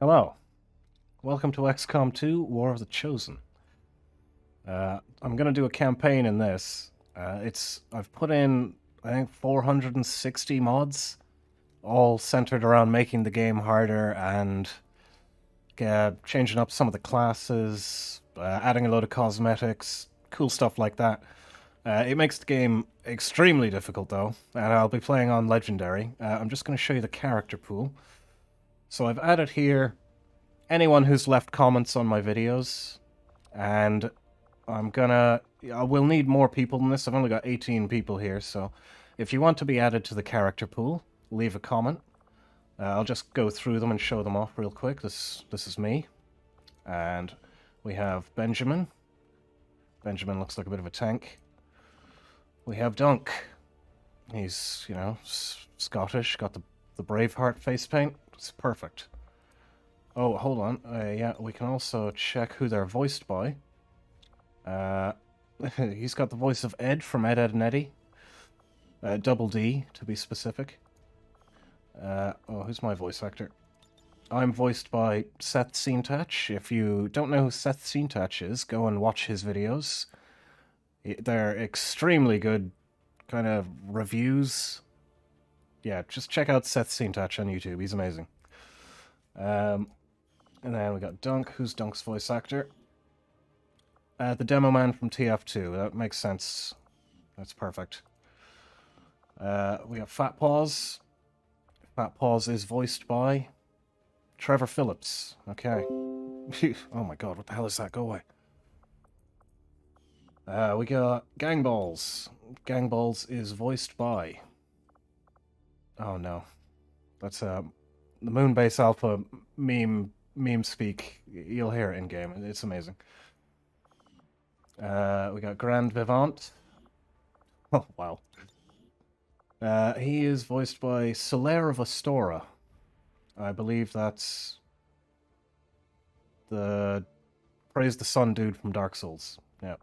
Hello, welcome to XCOM 2, War of the Chosen. I'm gonna do a campaign in this. I've put in, I think, 460 mods, all centered around making the game harder and changing up some of the classes, adding a load of cosmetics, cool stuff like that. It makes the game extremely difficult though, and I'll be playing on Legendary. I'm just gonna show you the character pool. So I've added here anyone who's left comments on my videos, and I will need more people than this. I've only got 18 people here, so if you want to be added to the character pool, leave a comment. I'll just go through them and show them off real quick. This is me, and we have Benjamin. Benjamin looks like a bit of a tank. We have Dunk. He's, Scottish, got the Braveheart face paint. It's perfect. Oh, hold on. Yeah, we can also check who they're voiced by. He's got the voice of Ed from Ed, Ed and Eddie. Double D, to be specific. Who's my voice actor? I'm voiced by Seth Seentach. If you don't know who Seth Seentach is, go and watch his videos. They're extremely good kind of reviews. Yeah, just check out Seth Seentach on YouTube. He's amazing. And then we got Dunk. Who's Dunk's voice actor? The demo man from TF2. That makes sense. That's perfect. We got Fat Paws. Fat Paws is voiced by Trevor Phillips. Okay. Oh my god, what the hell is that? Go away. We got Gang Balls. Gang Balls is voiced by... Oh no. That's the Moonbase Alpha meme speak. You'll hear it in game. It's amazing. We got Grand Vivant. Oh wow. He is voiced by Solaire of Astora. I believe that's the Praise the Sun dude from Dark Souls. Yeah.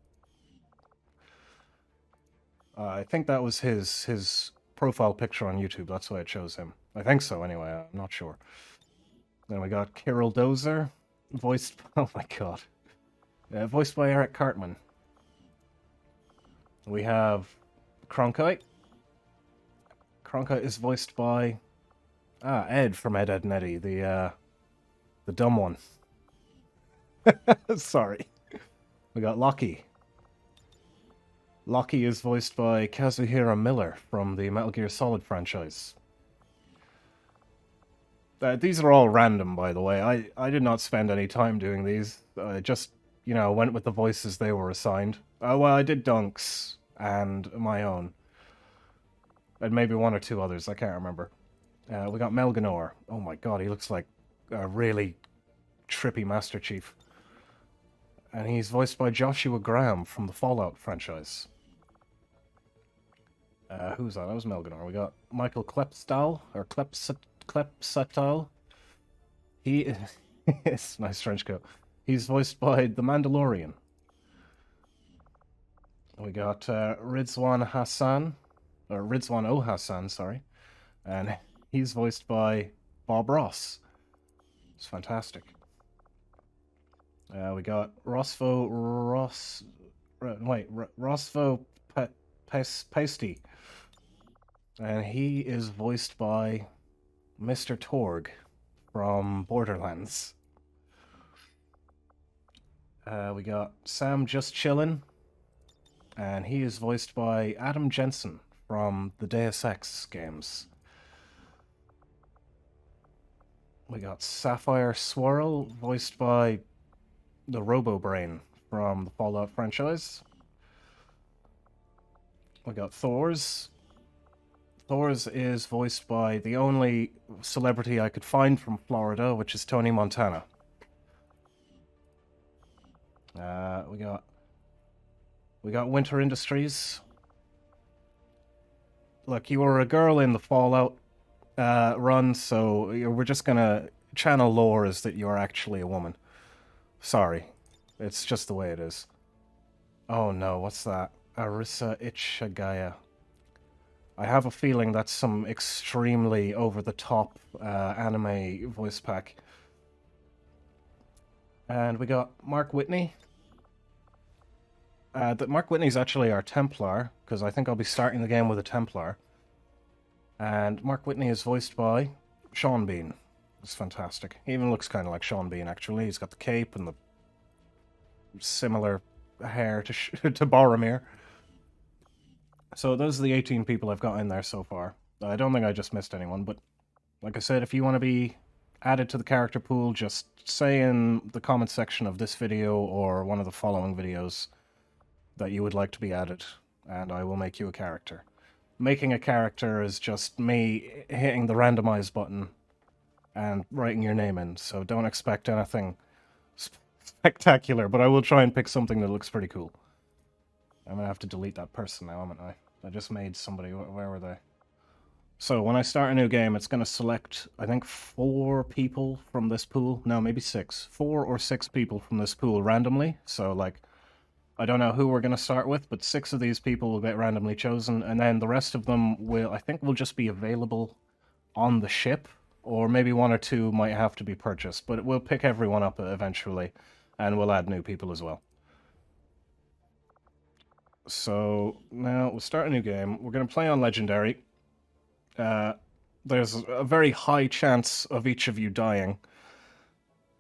I think that was his profile picture on YouTube. That's why it shows him. I think so, anyway. I'm not sure. Then we got Kirill Dozer, voiced... Oh my god. Voiced by Eric Cartman. We have Cronkite. Cronkite is voiced by... Ed from Ed, Ed and Eddie, the dumb one. Sorry. We got Locky. Locky is voiced by Kazuhira Miller from the Metal Gear Solid franchise. These are all random, by the way. I did not spend any time doing these. I just, went with the voices they were assigned. Well, I did Dunk's and my own. And maybe one or two others, I can't remember. We got Melganor. Oh my god, he looks like a really trippy Master Chief. And he's voiced by Joshua Graham from the Fallout franchise. Who's that? That was Melganor. We got Michael Klepstal, or Klepsatal. He is nice trench coat. He's voiced by the Mandalorian. We got Rizwan Hassan, or Rizwan O Hassan, sorry, and he's voiced by Bob Ross. It's fantastic. We got Rosvo Pasty, and he is voiced by Mr. Torg from Borderlands. We got Sam Just Chillin', and he is voiced by Adam Jensen from the Deus Ex games. We got Sapphire Swirl, voiced by the Robo-Brain from the Fallout franchise. We got Thors. Thors is voiced by the only celebrity I could find from Florida, which is Tony Montana. We got Winter Industries. Look, you were a girl in the Fallout run, so we're just gonna channel lore as that you're actually a woman. Sorry. It's just the way it is. Oh no, what's that? Arissa Ichagaya. I have a feeling that's some extremely over-the-top anime voice pack. And we got Mark Whitney. Mark Whitney's actually our Templar, because I think I'll be starting the game with a Templar. And Mark Whitney is voiced by Sean Bean. It's fantastic. He even looks kind of like Sean Bean, actually. He's got the cape and the similar hair to to Boromir. So those are the 18 people I've got in there so far. I don't think I just missed anyone, but like I said, if you want to be added to the character pool, just say in the comment section of this video or one of the following videos that you would like to be added, and I will make you a character. Making a character is just me hitting the randomize button and writing your name in, so don't expect anything spectacular, but I will try and pick something that looks pretty cool. I'm gonna have to delete that person now, haven't I? I just made somebody. Where were they? So when I start a new game, it's gonna select, I think, 4 people from this pool. No, maybe 6. 4 or 6 people from this pool randomly. So, like, I don't know who we're gonna start with, but 6 of these people will get randomly chosen, and then the rest of them will, I think, will just be available on the ship, or maybe 1 or 2 might have to be purchased, but we'll pick everyone up eventually, and we'll add new people as well. So now we'll start a new game. We're going to play on Legendary. There's a very high chance of each of you dying,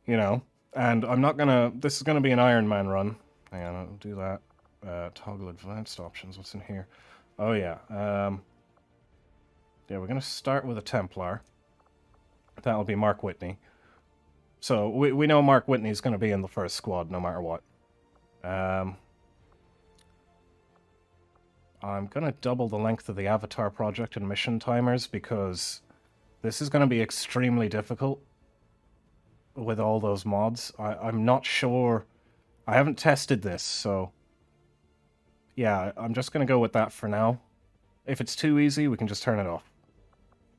you know, and I'm not going to... This is going to be an Ironman run. Hang on, I'll do that. Toggle advanced options. What's in here? Oh, yeah. Yeah, we're going to start with a Templar. That'll be Mark Whitney. So we know Mark Whitney's going to be in the first squad no matter what. I'm going to double the length of the avatar project and mission timers because this is going to be extremely difficult with all those mods. I'm not sure. I haven't tested this, so yeah, I'm just going to go with that for now. If it's too easy, we can just turn it off.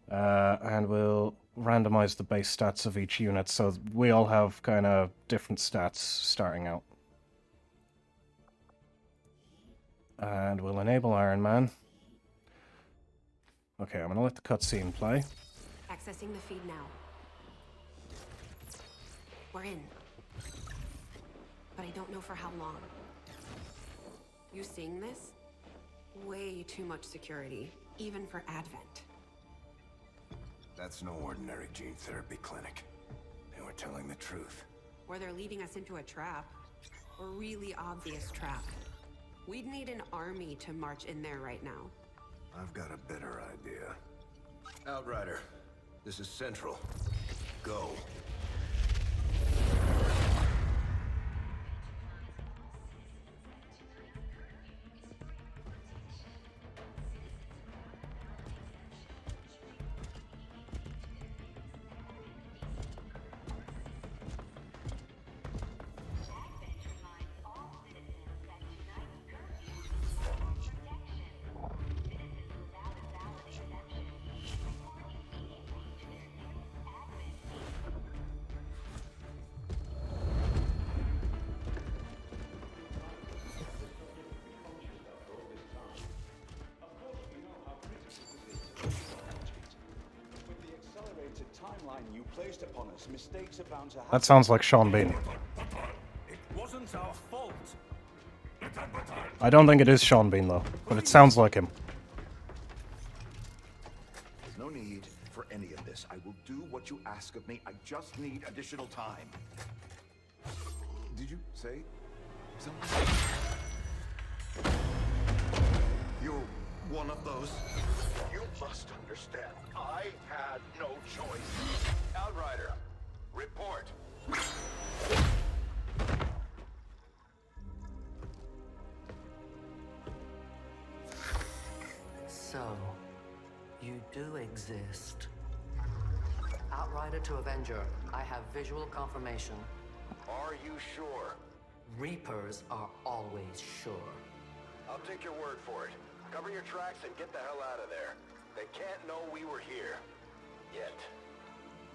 And we'll randomize the base stats of each unit so we all have kind of different stats starting out. And we'll enable Ironman. Okay, I'm gonna let the cutscene play. Accessing the feed now. We're in. But I don't know for how long. You seeing this? Way too much security, even for Advent. That's no ordinary gene therapy clinic. They were telling the truth. Or they're leading us into a trap. A really obvious trap. We'd need an army to march in there right now. I've got a better idea. Outrider, this is Central. Go. You placed upon us, mistakes are bound to happen. That sounds like Sean Bean. It wasn't our fault. I don't think it is Sean Bean, though, but it sounds like him. There's no need for any of this. I will do what you ask of me. I just need additional time. Did you say something? You're one of those. You must understand. I had no choice. Outrider, report. So, you do exist. Outrider to Avenger, I have visual confirmation. Are you sure? Reapers are always sure. I'll take your word for it. Cover your tracks and get the hell out of there. They can't know we were here. Yet.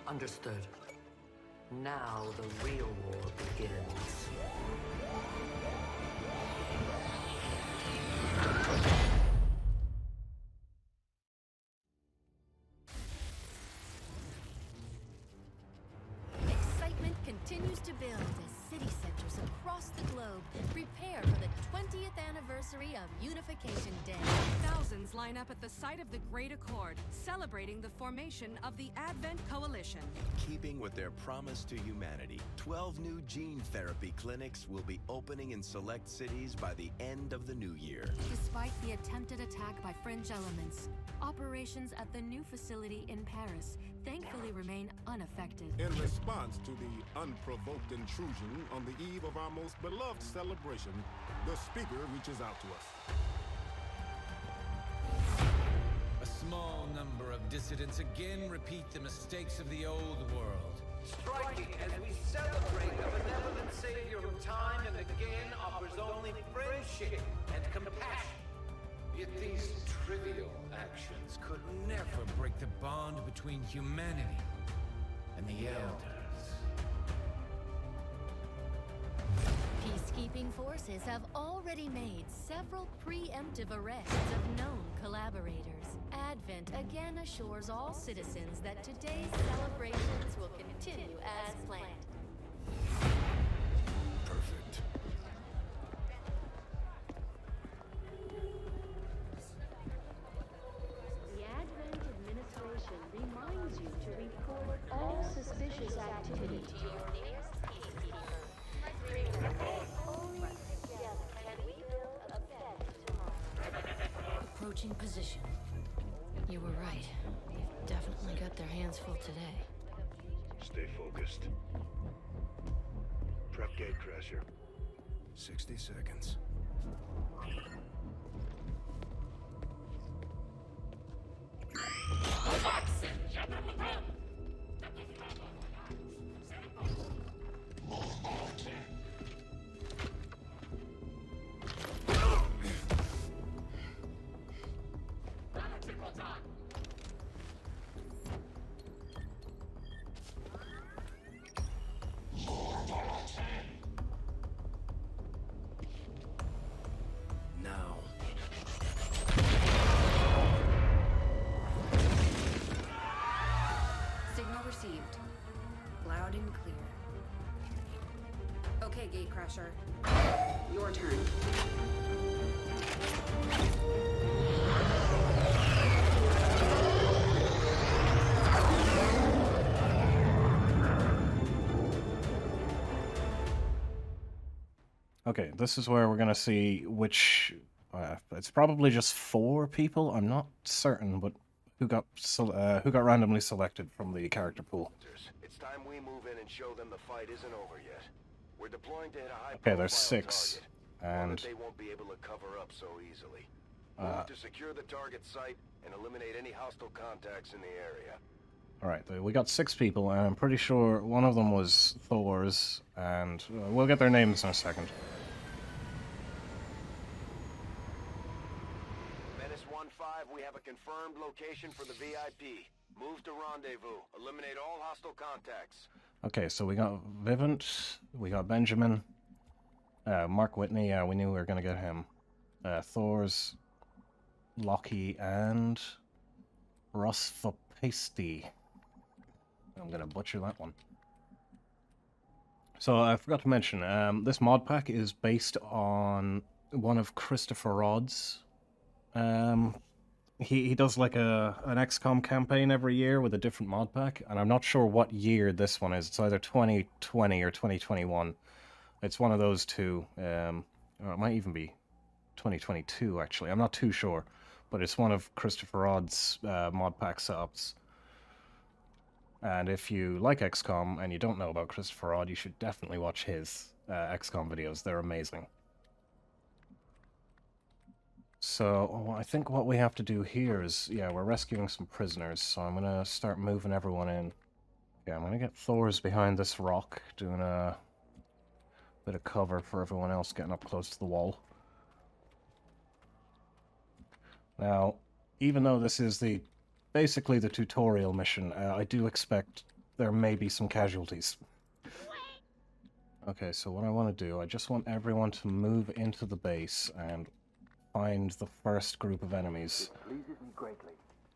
Understood. Now the real war begins. Excitement continues to build as across the globe prepare for the 20th anniversary of Unification Day. Thousands line up at the site of the Great Accord, celebrating the formation of the Advent Coalition. Keeping with their promise to humanity, 12 new gene therapy clinics will be opening in select cities by the end of the new year. Despite the attempted attack by fringe elements, operations at the new facility in Paris thankfully remain unaffected. In response to the unprovoked intrusion on the eve of our most beloved celebration, the speaker reaches out to us. A small number of dissidents again repeat the mistakes of the old world. Striking as we celebrate a benevolent savior who time and again offers only friendship and compassion. Yet these trivial actions could never break the bond between humanity and the Elders. Peacekeeping forces have already made several preemptive arrests of known collaborators. Advent again assures all citizens that today's celebrations will continue as planned. Perfect. The Advent administration reminds you to report all suspicious activity to your nearest peacekeeper. Only together can we build a better tomorrow. Approaching position. You were right. They've definitely got their hands full today. Stay focused. Prep gate crasher. 60 seconds. Now. Signal received. Loud and clear. Okay, Gatecrasher. Your turn. Okay, this is where we're gonna see which. It's probably just 4 people. I'm not certain, but who got randomly selected from the character pool. It's time we move in and show them the fight isn't over yet. We're deploying to hit a high Okay, there's 6, target, one and that they won't be able to cover up so easily. Move to secure the target site and eliminate any hostile contacts in the area. all right, we got 6 people, and I'm pretty sure one of them was Thor's, and we'll get their names in a second. Menace 1-5, we have a confirmed location for the VIP. Move to rendezvous. Eliminate all hostile contacts. Okay, so we got Vivint, we got Benjamin, Mark Whitney, yeah, we knew we were gonna get him. Thor's, Lockie, and Rosvapesti. I'm gonna butcher that one. So I forgot to mention, this mod pack is based on one of Christopher Rod's. He does like an XCOM campaign every year with a different mod pack, and I'm not sure what year this one is. It's either 2020 or 2021. It's one of those two. Or it might even be 2022, actually. I'm not too sure. But it's one of Christopher Rod's mod pack setups. And if you like XCOM and you don't know about Christopher Rod, you should definitely watch his XCOM videos. They're amazing. So I think what we have to do here is, yeah, we're rescuing some prisoners, so I'm going to start moving everyone in. Yeah, I'm going to get Thor's behind this rock, doing a bit of cover for everyone else getting up close to the wall. Now, even though this is basically the tutorial mission, I do expect there may be some casualties. Okay, so what I want to do, I just want everyone to move into the base and find the first group of enemies. It pleases me greatly.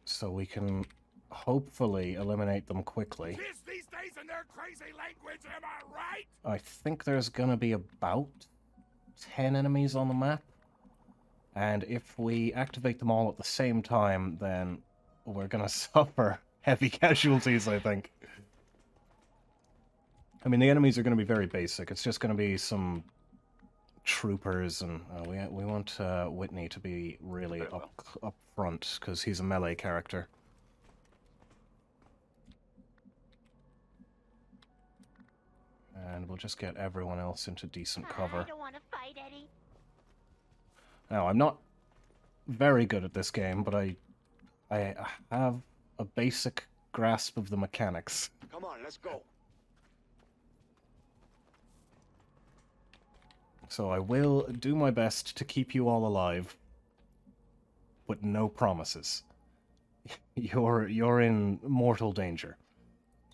So we can hopefully eliminate them quickly. Kiss these phrasing their crazy language, am I right? I think there's gonna be about 10 enemies on the map. And if we activate them all at the same time, then we're gonna suffer heavy casualties, I think. I mean, the enemies are gonna be very basic. It's just gonna be some troopers, and we want Whitney to be really up front, because he's a melee character. And we'll just get everyone else into decent cover. I don't want to fight, Eddie. Now, I'm not very good at this game, but I have a basic grasp of the mechanics. Come on, let's go. So I will do my best to keep you all alive, but no promises. You're in mortal danger.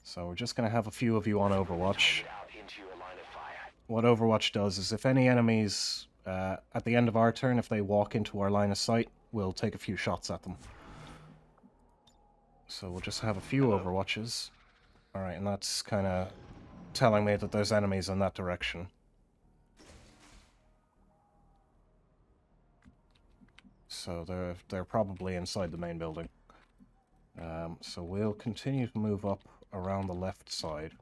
So we're just going to have a few of you on Overwatch. What Overwatch does is if any enemies, at the end of our turn, if they walk into our line of sight, we'll take a few shots at them. So we'll just have a few Overwatches. Alright, and that's kind of telling me that there's enemies in that direction. So they're probably inside the main building. So we'll continue to move up around the left side.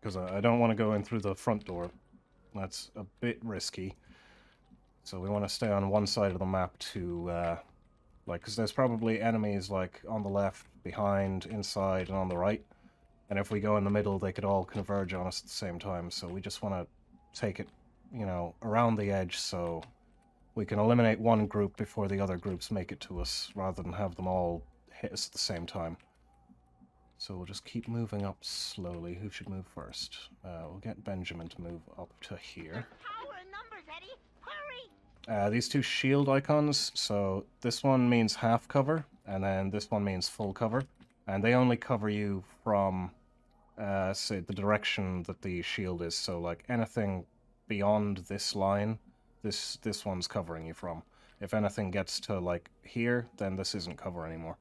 Because I don't want to go in through the front door. That's a bit risky. So we want to stay on one side of the map to, because there's probably enemies, like, on the left, behind, inside, and on the right. And if we go in the middle, they could all converge on us at the same time. So we just want to take it, you know, around the edge so we can eliminate one group before the other groups make it to us, rather than have them all hit us at the same time. So we'll just keep moving up slowly. Who should move first? We'll get Benjamin to move up to here. Power in numbers, Eddie. Hurry! These two shield icons, so this one means half cover, and then this one means full cover. And they only cover you from, say, the direction that the shield is. So, like, anything beyond this line, this one's covering you from. If anything gets to, like, here, then this isn't cover anymore.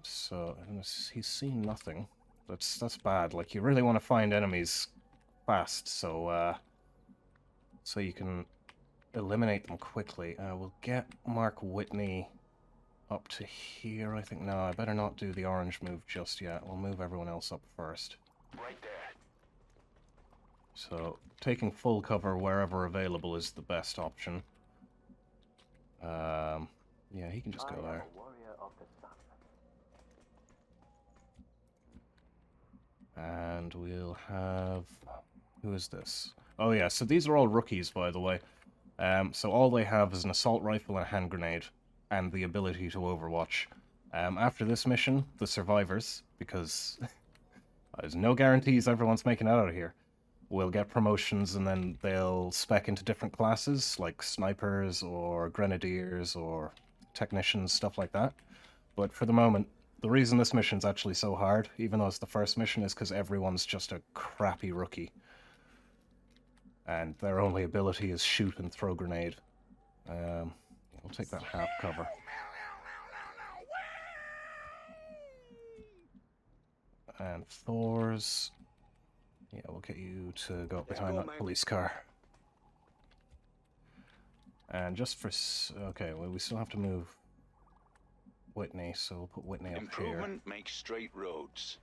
So, he's seen nothing. That's bad. Like, you really want to find enemies fast, so you can eliminate them quickly. We'll get Mark Whitney up to here, I think. No, I better not do the orange move just yet. We'll move everyone else up first. Right there. So, taking full cover wherever available is the best option. Yeah, he can just go there. And we'll have... Who is this? Oh yeah, so these are all rookies, by the way. So all they have is an assault rifle and a hand grenade, and the ability to overwatch. After this mission, the survivors, because there's no guarantees everyone's making it out of here, will get promotions, and then they'll spec into different classes, like snipers, or grenadiers, or technicians, stuff like that. But for the moment, the reason this mission's actually so hard, even though it's the first mission, is because everyone's just a crappy rookie. And their only ability is shoot and throw grenade. We'll take that half cover. And Thor's... Yeah, we'll get you to go up behind that police car. And just for... Okay, well, we still have to move Whitney, so we'll put Whitney up here. Improvement makes straight roads.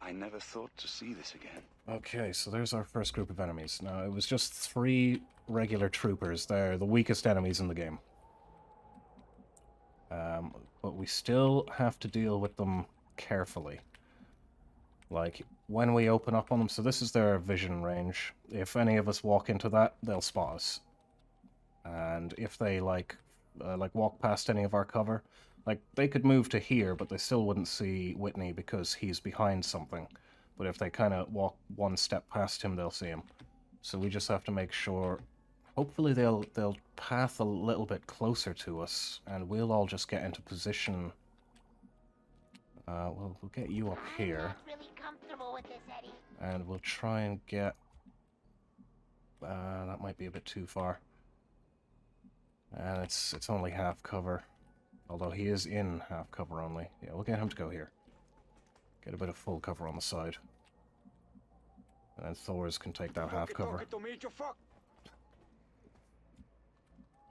I never thought to see this again. Okay, so there's our first group of enemies. Now, it was just 3 regular troopers. They're the weakest enemies in the game. But we still have to deal with them carefully. Like, when we open up on them, so this is their vision range. If any of us walk into that, they'll spot us. And if they, like walk past any of our cover, like, they could move to here, but they still wouldn't see Whitney because he's behind something. But if they kind of walk one step past him, they'll see him. So we just have to make sure... Hopefully they'll path a little bit closer to us, and we'll all just get into position. We'll get you up here. I'm not really comfortable with this, Eddie. And we'll try and get... that might be a bit too far. And it's only half cover. Although he is in half cover only. Yeah, we'll get him to go here. Get a bit of full cover on the side. And then Thor's can take that half cover.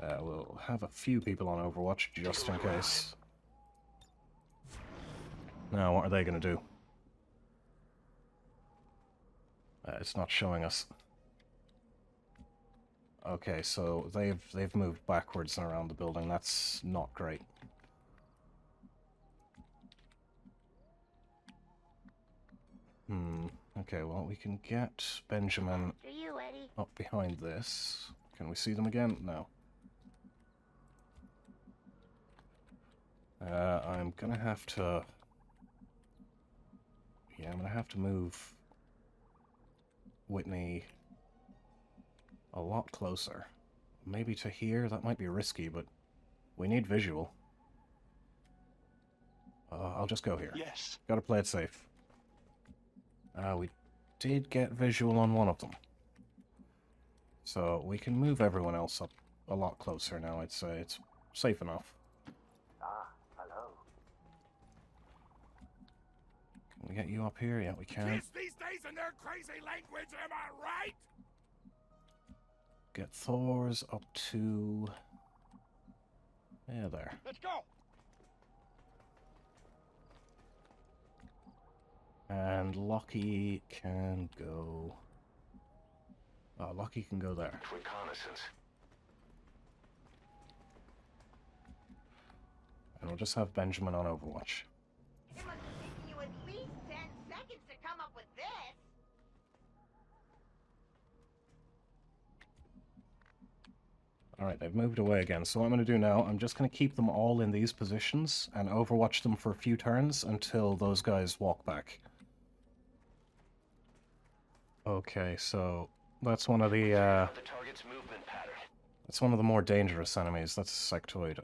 We'll have a few people on Overwatch just in case. Now, what are they going to do? It's not showing us. Okay, so they've moved backwards and around the building. That's not great. Okay, well, we can get Benjamin up behind this. Can we see them again? No. I'm gonna have to... Yeah, I'm gonna have to move Whitney a lot closer. Maybe to here? That might be risky, but we need visual. I'll just go here. Yes. Gotta play it safe. We did get visual on one of them. So we can move everyone else up a lot closer now, I'd say. It's safe enough. Hello. Can we get you up here? Yeah, we can. Kids these days in their crazy language, am I right? Get Thor's up to... Yeah, there. Let's go! And Lockie can go... Oh, Lockie can go there. Reconnaissance. And we'll just have Benjamin on Overwatch. It must have taken you at least 10 seconds to come up with this. Alright, they've moved away again. So what I'm going to do now, I'm just going to keep them all in these positions and Overwatch them for a few turns until those guys walk back. Okay, so that's one of the target's movement pattern. that's one of the more dangerous enemies. That's a sectoid.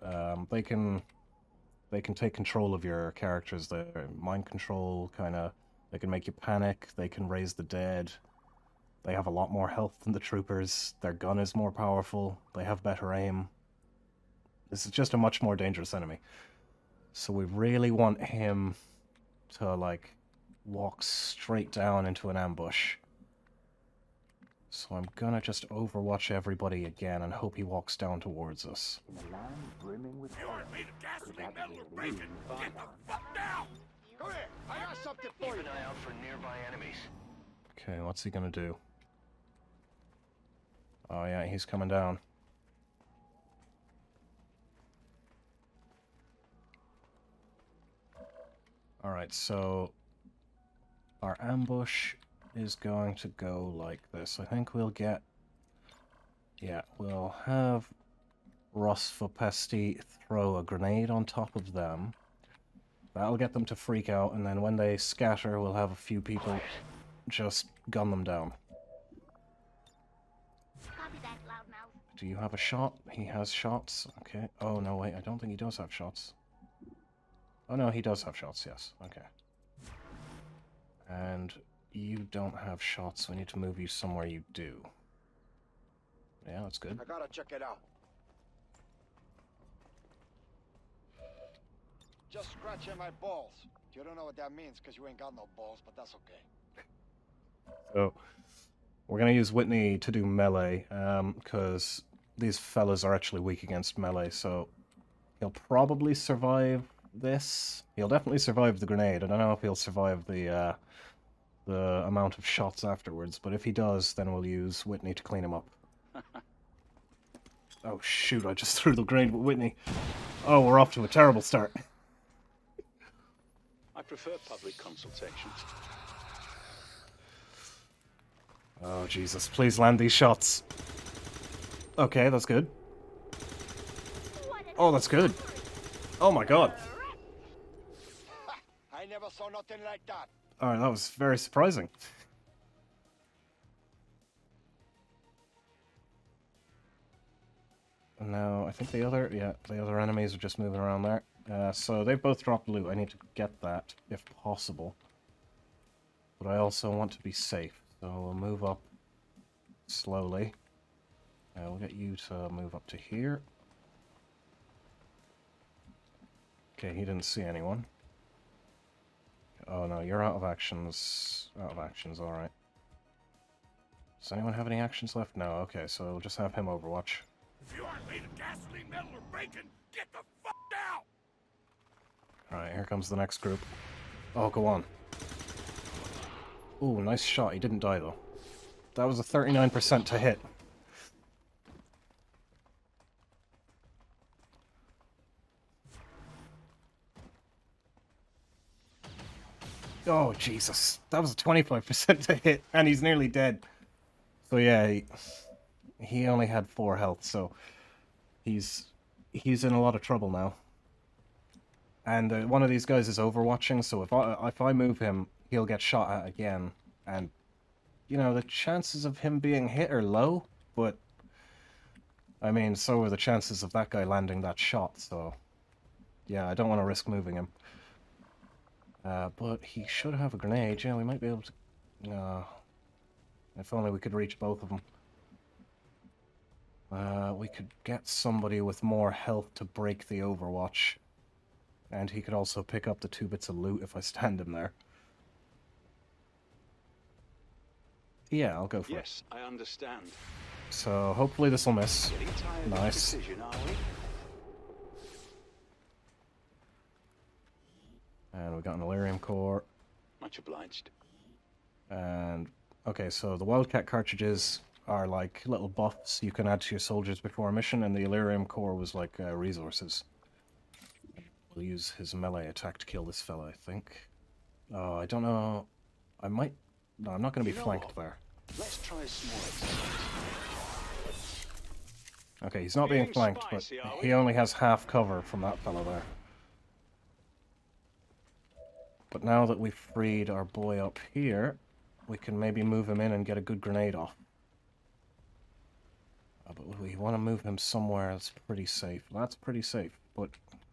They can take control of your characters. They're mind control, kind of. They can make you panic. They can raise the dead. They have a lot more health than the troopers. Their gun is more powerful. They have better aim. This is just a much more dangerous enemy. So we really want him to, like, walk straight down into an ambush. So I'm gonna just Overwatch everybody again and hope he walks down towards us. In a land brimming with You aren't made of gasoline, metal, or bacon. Get the fuck down! Come here, I got something for Keep you. an eye out for nearby enemies. Okay, what's he gonna do? Oh yeah, he's coming down. Alright, so our ambush is going to go like this. I think we'll get... Yeah, we'll have Rosfopesti throw a grenade on top of them. That'll get them to freak out, and then when they scatter, we'll have a few people just gun them down. Copy that, loudmouth. Do you have a shot? He has shots. Okay. Oh, no, wait. I don't think he does have shots. Oh, no, he does have shots, yes. Okay. And you don't have shots. We need to move you somewhere you do. Yeah, that's good. I gotta check it out. Just scratching my balls. You don't know what that means because you ain't got no balls, but that's okay. So, we're going to use Whitney to do melee, because these fellas are actually weak against melee, so he'll probably survive this. He'll definitely survive the grenade. I don't know if he'll survive the amount of shots afterwards, but if he does, then we'll use Whitney to clean him up. Oh shoot, I just threw the grenade with Whitney. Oh, we're off to a terrible start. I prefer public consultations. Oh Jesus, please land these shots. Okay, that's good. Oh, that's good. Oh my god. I never saw nothing like that. Alright, that was very surprising. And now, I think the other enemies are just moving around there. So they've both dropped loot. I need to get that, if possible. But I also want to be safe, so we'll move up slowly. We'll get you to move up to here. Okay, he didn't see anyone. Oh no, you're out of actions. Out of actions, alright. Does anyone have any actions left? No, okay, so we'll just have him overwatch. If you aren't made of gasoline, metal, or bacon, get the fuck out! Alright, here comes the next group. Oh, go on. Ooh, nice shot. He didn't die, though. That was a 39% to hit. Oh, Jesus. That was a 25% to hit, and he's nearly dead. So yeah, he only had 4 health, so he's in a lot of trouble now. And one of these guys is overwatching, so if I move him, he'll get shot at again. And, you know, the chances of him being hit are low, but, I mean, so are the chances of that guy landing that shot, so, yeah, I don't want to risk moving him. But he should have a grenade. Yeah, we might be able to... if only we could reach both of them. We could get somebody with more health to break the overwatch. And he could also pick up the 2 bits of loot if I stand him there. Yeah, I'll go for it. Yes, I understand. So, hopefully this will miss. Nice. And we got an Elerium core. Much obliged. And, okay, so the Wildcat cartridges are like little buffs you can add to your soldiers before a mission, and the Elerium core was like resources. We'll use his melee attack to kill this fella, I think. Oh, I don't know. I might... No, I'm not going to be flanked there. Let's try some more. Okay, he's not being flanked, but he only has half cover from that fella there. But now that we've freed our boy up here, we can maybe move him in and get a good grenade off. But we want to move him somewhere that's pretty safe. That's pretty safe, but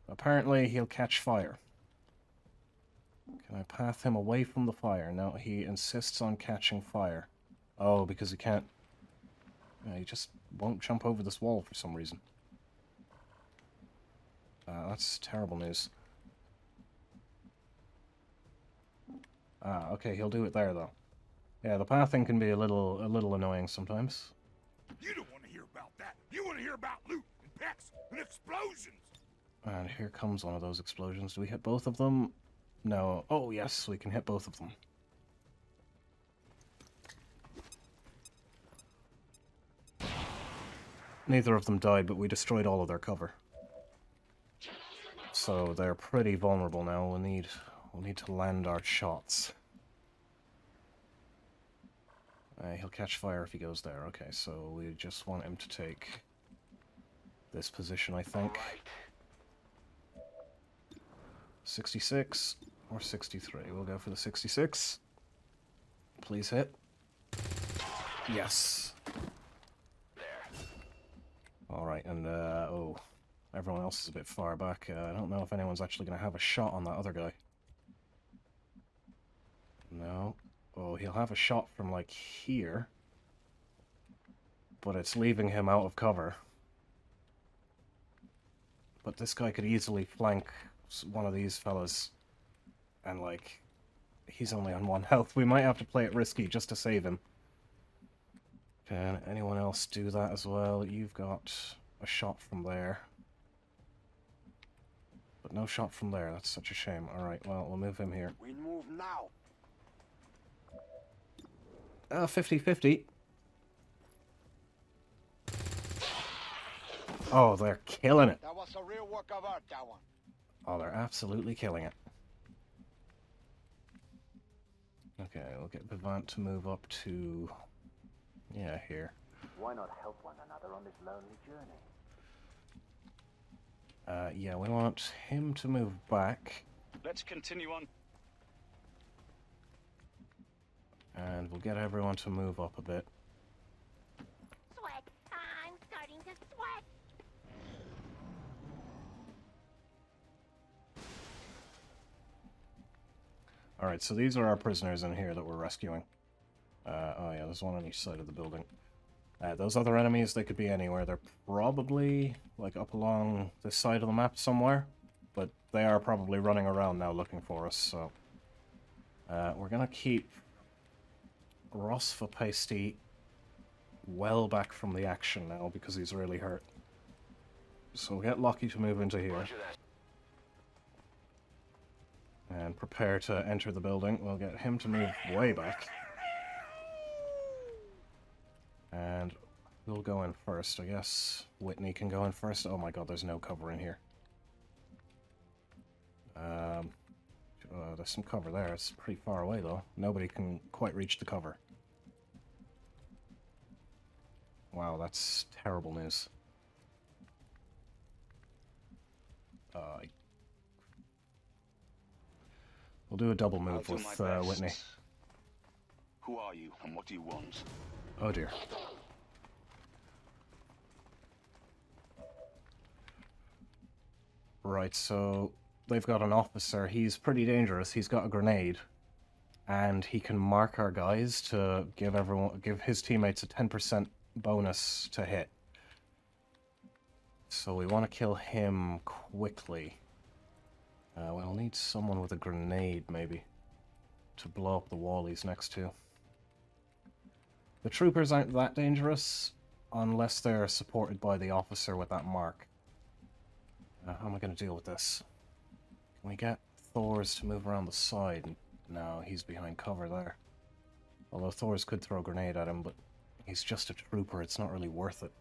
apparently he'll catch fire. Can I path him away from the fire? No, he insists on catching fire. Oh, because he can't... he just won't jump over this wall for some reason. That's terrible news. Okay, he'll do it there, though. Yeah, the pathing can be a little annoying sometimes. You don't want to hear about that. You want to hear about loot and pets and explosions. And here comes one of those explosions. Do we hit both of them? No. Oh, yes, we can hit both of them. Neither of them died, but we destroyed all of their cover. So they're pretty vulnerable now. We'll need to land our shots. He'll catch fire if he goes there. Okay, so we just want him to take this position, I think. 66 or 63. We'll go for the 66. Please hit. Yes. Alright, and oh, everyone else is a bit far back. I don't know if anyone's actually going to have a shot on that other guy. No. Oh, he'll have a shot from, like, here. But it's leaving him out of cover. But this guy could easily flank one of these fellas. And, like, he's only on 1 health. We might have to play it risky just to save him. Can anyone else do that as well? You've got a shot from there. But no shot from there. That's such a shame. Alright, well, we'll move him here. We move now. 50-50. Oh, they're killing it. That was a real work of art, that one. Oh, they're absolutely killing it. Okay, we'll get Vivant to move up to... yeah, here. Why not help one another on this lonely journey? Yeah, we want him to move back. Let's continue on. And we'll get everyone to move up a bit. Sweat. I'm starting to sweat. Alright, so these are our prisoners in here that we're rescuing. Oh yeah, there's one on each side of the building. Those other enemies, they could be anywhere. They're probably, like, up along this side of the map somewhere. But they are probably running around now looking for us, so... We're gonna keep Rosfa Pasty well back from the action now because he's really hurt. So we'll get Lockie to move into here. And prepare to enter the building. We'll get him to move way back. And we'll go in first, I guess. Whitney can go in first. Oh my god, there's no cover in here. There's some cover there. It's pretty far away, though. Nobody can quite reach the cover. Wow, that's terrible news. We'll do a double move with Whitney. Who are you, and what do you want? Oh dear. Right, so they've got an officer. He's pretty dangerous. He's got a grenade, and he can mark our guys to give his teammates a 10% bonus to hit. So we want to kill him quickly. We'll need someone with a grenade, maybe, to blow up the wall he's next to. The troopers aren't that dangerous, unless they're supported by the officer with that mark. How am I going to deal with this? Can we get Thors to move around the side? No, he's behind cover there. Although Thors could throw a grenade at him, but he's just a trooper, it's not really worth it.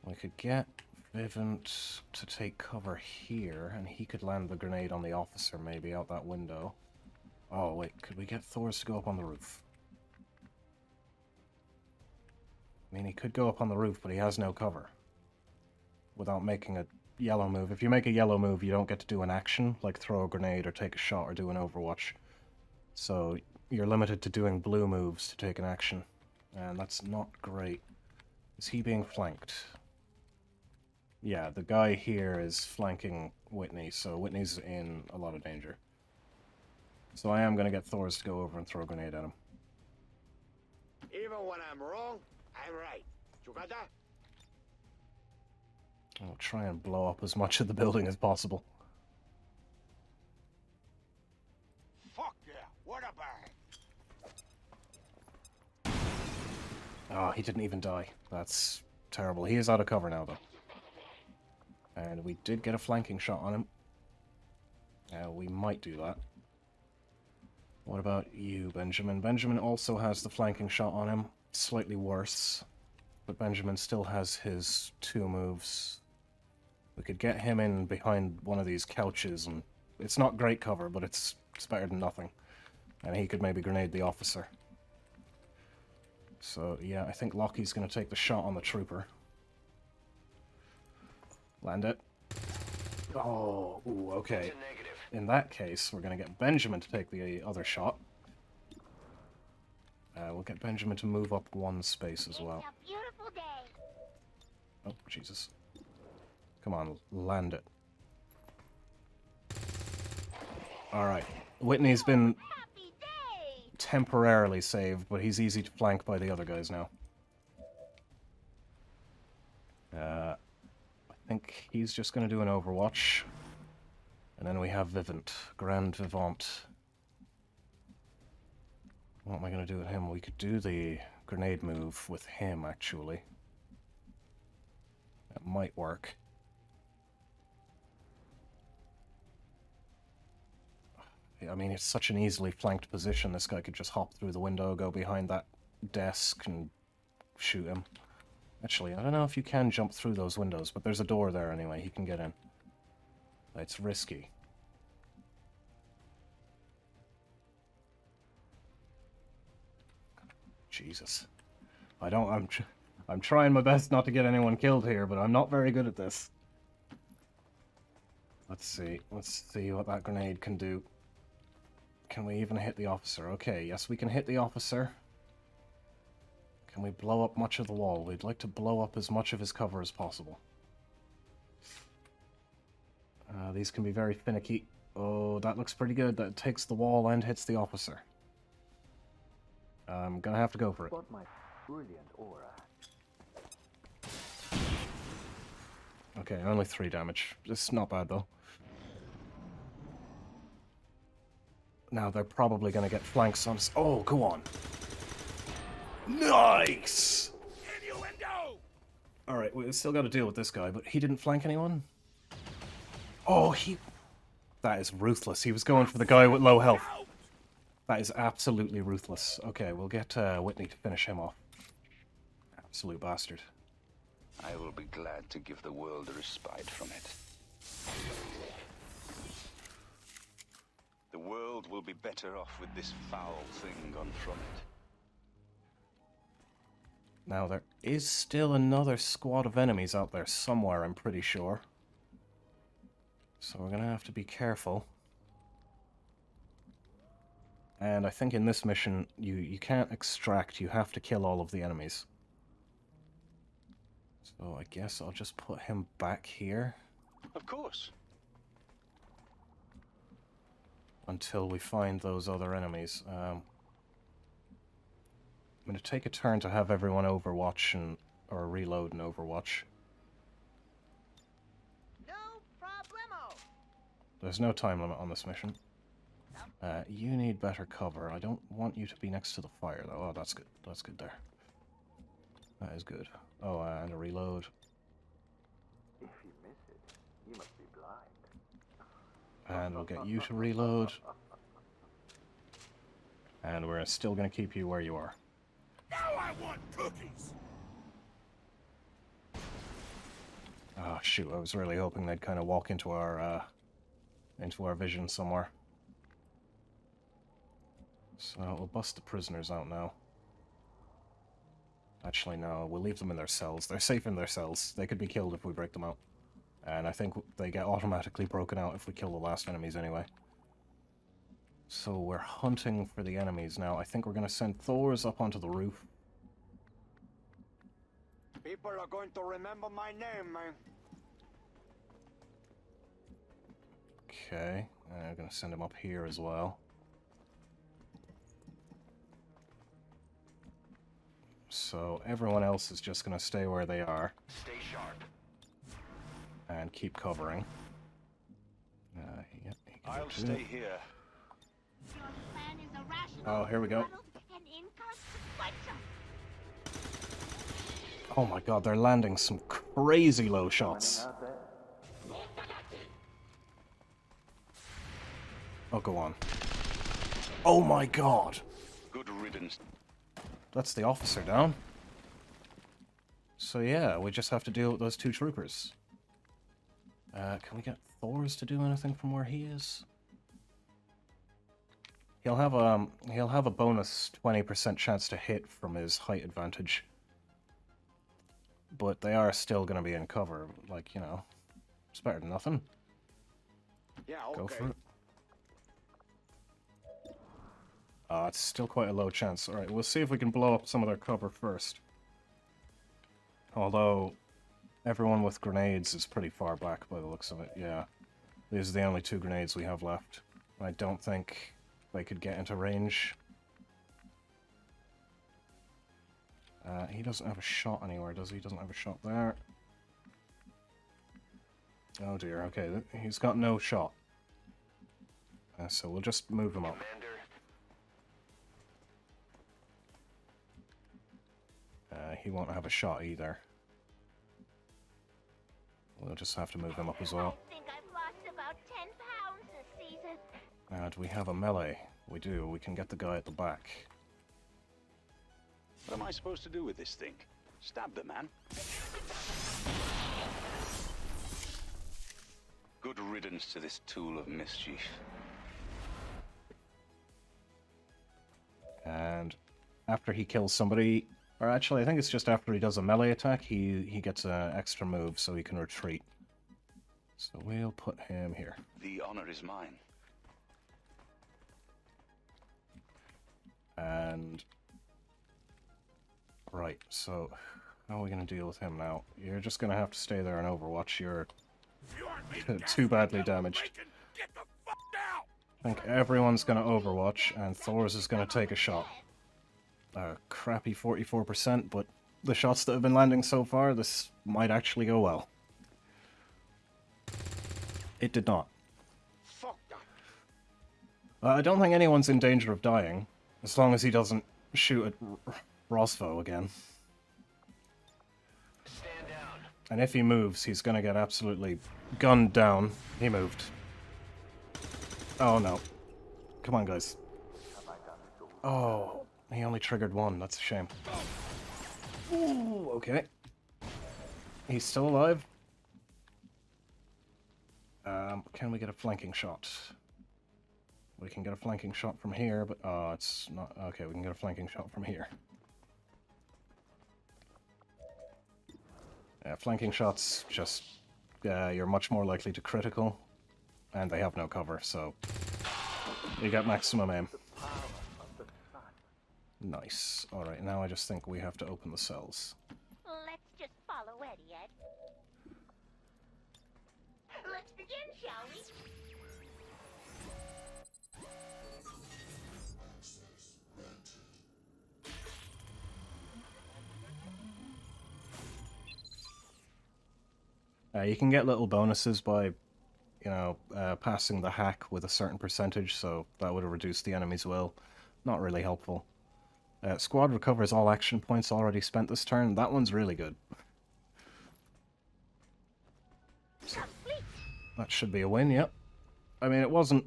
We could get Vivint to take cover here, and he could land the grenade on the officer, maybe, out that window. Oh, wait, could we get Thors to go up on the roof? I mean, he could go up on the roof, but he has no cover. Without making a yellow move. If you make a yellow move, you don't get to do an action, like throw a grenade or take a shot or do an Overwatch. So, you're limited to doing blue moves to take an action. And that's not great. Is he being flanked? Yeah, the guy here is flanking Whitney, so Whitney's in a lot of danger. So I am going to get Thors to go over and throw a grenade at him. Even when I'm wrong, I'm right. You got that? I'll try and blow up as much of the building as possible. Fuck yeah, what a bang! Oh, he didn't even die. That's terrible. He is out of cover now, though. And we did get a flanking shot on him. We might do that. What about you, Benjamin? Benjamin also has the flanking shot on him. Slightly worse. But Benjamin still has his 2 moves. We could get him in behind one of these couches, and it's not great cover, but it's better than nothing. And he could maybe grenade the officer. So, yeah, I think Lockie's going to take the shot on the trooper. Land it. Oh, ooh, okay. In that case, we're going to get Benjamin to take the other shot. We'll get Benjamin to move up 1 space as well. It's a beautiful day. Oh, Jesus. Come on, land it. Alright. Whitney's been temporarily saved, but he's easy to flank by the other guys now. I think he's just going to do an Overwatch. And then we have Vivint. Grand Vivant. What am I going to do with him? We could do the grenade move with him, actually. That might work. I mean, it's such an easily flanked position. This guy could just hop through the window, go behind that desk, and shoot him. Actually, I don't know if you can jump through those windows, but there's a door there anyway. He can get in. It's risky. Jesus. I'm trying my best not to get anyone killed here, but I'm not very good at this. Let's see what that grenade can do. Can we even hit the officer? Okay, yes, we can hit the officer. Can we blow up much of the wall? We'd like to blow up as much of his cover as possible. These can be very finicky. Oh, that looks pretty good. That takes the wall and hits the officer. I'm gonna have to go for it. Got my brilliant aura. Okay, only 3 damage. It's not bad, though. Now they're probably going to get flanks on us. Oh, go on. Nice! Alright, we still got to deal with this guy, but he didn't flank anyone? Oh, he... That is ruthless. He was going for the guy with low health. That is absolutely ruthless. Okay, we'll get Whitney to finish him off. Absolute bastard. I will be glad to give the world a respite from it. The world will be better off with this foul thing gone from it. Now, there is still another squad of enemies out there somewhere, I'm pretty sure. So we're going to have to be careful. And I think in this mission, you can't extract, you have to kill all of the enemies. So I guess I'll just put him back here. Of course. Until we find those other enemies. I'm going to take a turn to have everyone overwatch or reload and overwatch. No problemo. There's no time limit on this mission. You need better cover. I don't want you to be next to the fire, though. Oh, that's good. That's good there. That is good. Oh, and a reload. If you miss it, you must be blind. And we'll get you to reload. And we're still going to keep you where you are. Now I want cookies! Oh, shoot. I was really hoping they'd kind of walk into our vision somewhere. So we'll bust the prisoners out now. Actually, no. We'll leave them in their cells. They're safe in their cells. They could be killed if we break them out. And I think they get automatically broken out if we kill the last enemies anyway. So we're hunting for the enemies now. I think we're going to send Thors up onto the roof. People are going to remember my name, man. Okay, I'm going to send him up here as well. So everyone else is just going to stay where they are. Stay sharp. And keep covering. Yep, I'll stay here. Your plan is irrational, Oh, here we go. and inconsequential. Oh my god, they're landing some crazy low shots. Oh, go on. Oh my god! Good riddance. That's the officer down. So yeah, we just have to deal with those 2 troopers. Can we get Thors to do anything from where he is? He'll have a bonus 20% chance to hit from his height advantage. But they are still going to be in cover, like, you know. It's better than nothing. Yeah, okay. Go for it. It's still quite a low chance. Alright, we'll see if we can blow up some of their cover first. Although, everyone with grenades is pretty far back by the looks of it, yeah. These are the only 2 grenades we have left. I don't think they could get into range. He doesn't have a shot anywhere, does he? He doesn't have a shot there. Oh dear, okay, he's got no shot. So we'll just move him up. He won't have a shot either. We'll just have to move him up as well. I think I've lost about 10 pounds this season. Do we have a melee? We do. We can get the guy at the back. What am I supposed to do with this thing? Stab the man? Good riddance to this tool of mischief. And after he kills somebody, or actually I think it's just after he does a melee attack, he gets an extra move so he can retreat. So we'll put him here. The honor is mine. And... right, so how are we going to deal with him now? You're just going to have to stay there and overwatch. You're too badly damaged. I think everyone's going to overwatch, and Thors is going to take a shot. Crappy 44%, but the shots that have been landing so far, this might actually go well. It did not. Fuck that. I don't think anyone's in danger of dying, as long as he doesn't shoot at Rosvo again. Stand down. And if he moves, he's gonna get absolutely gunned down. He moved. Oh no. Come on, guys. Oh, he only triggered one. That's a shame. Ooh, okay. He's still alive. Can we get a flanking shot? We can get a flanking shot from here, but it's not... Okay, we can get a flanking shot from here. Flanking shots, just... you're much more likely to critical, and they have no cover, so... You get maximum aim. Nice. Alright, now I just think we have to open the cells. Let's just follow Eddie, Ed. Let's begin, shall we? You can get little bonuses by, you know, passing the hack with a certain percentage, so that would have reduced the enemy's will. Not really helpful. Squad recovers all action points already spent this turn. That one's really good. So, that should be a win, yep. I mean, it wasn't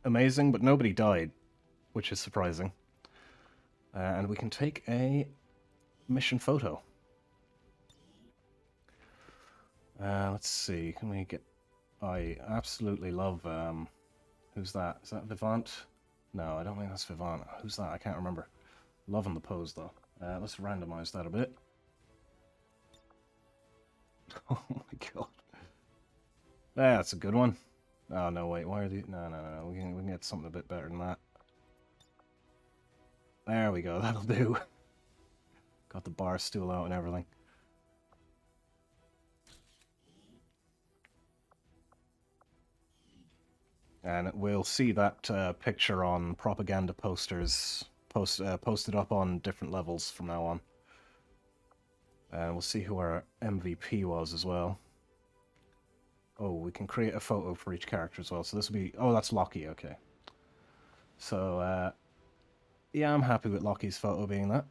amazing, but nobody died, which is surprising. And we can take a mission photo. Let's see, can we get... I absolutely love, who's that? Is that Vivant? No, I don't think that's Vivant. Who's that? I can't remember. Loving the pose, though. Let's randomize that a bit. Oh my god. That's a good one. Oh, no, wait, why are these... No. We can get something a bit better than that. There we go, that'll do. Got the bar stool out and everything. And we'll see that picture on propaganda posters posted up on different levels from now on. And we'll see who our MVP was as well. Oh, we can create a photo for each character as well. So this will be... Oh, that's Lockie, okay. So, yeah, I'm happy with Lockie's photo being that.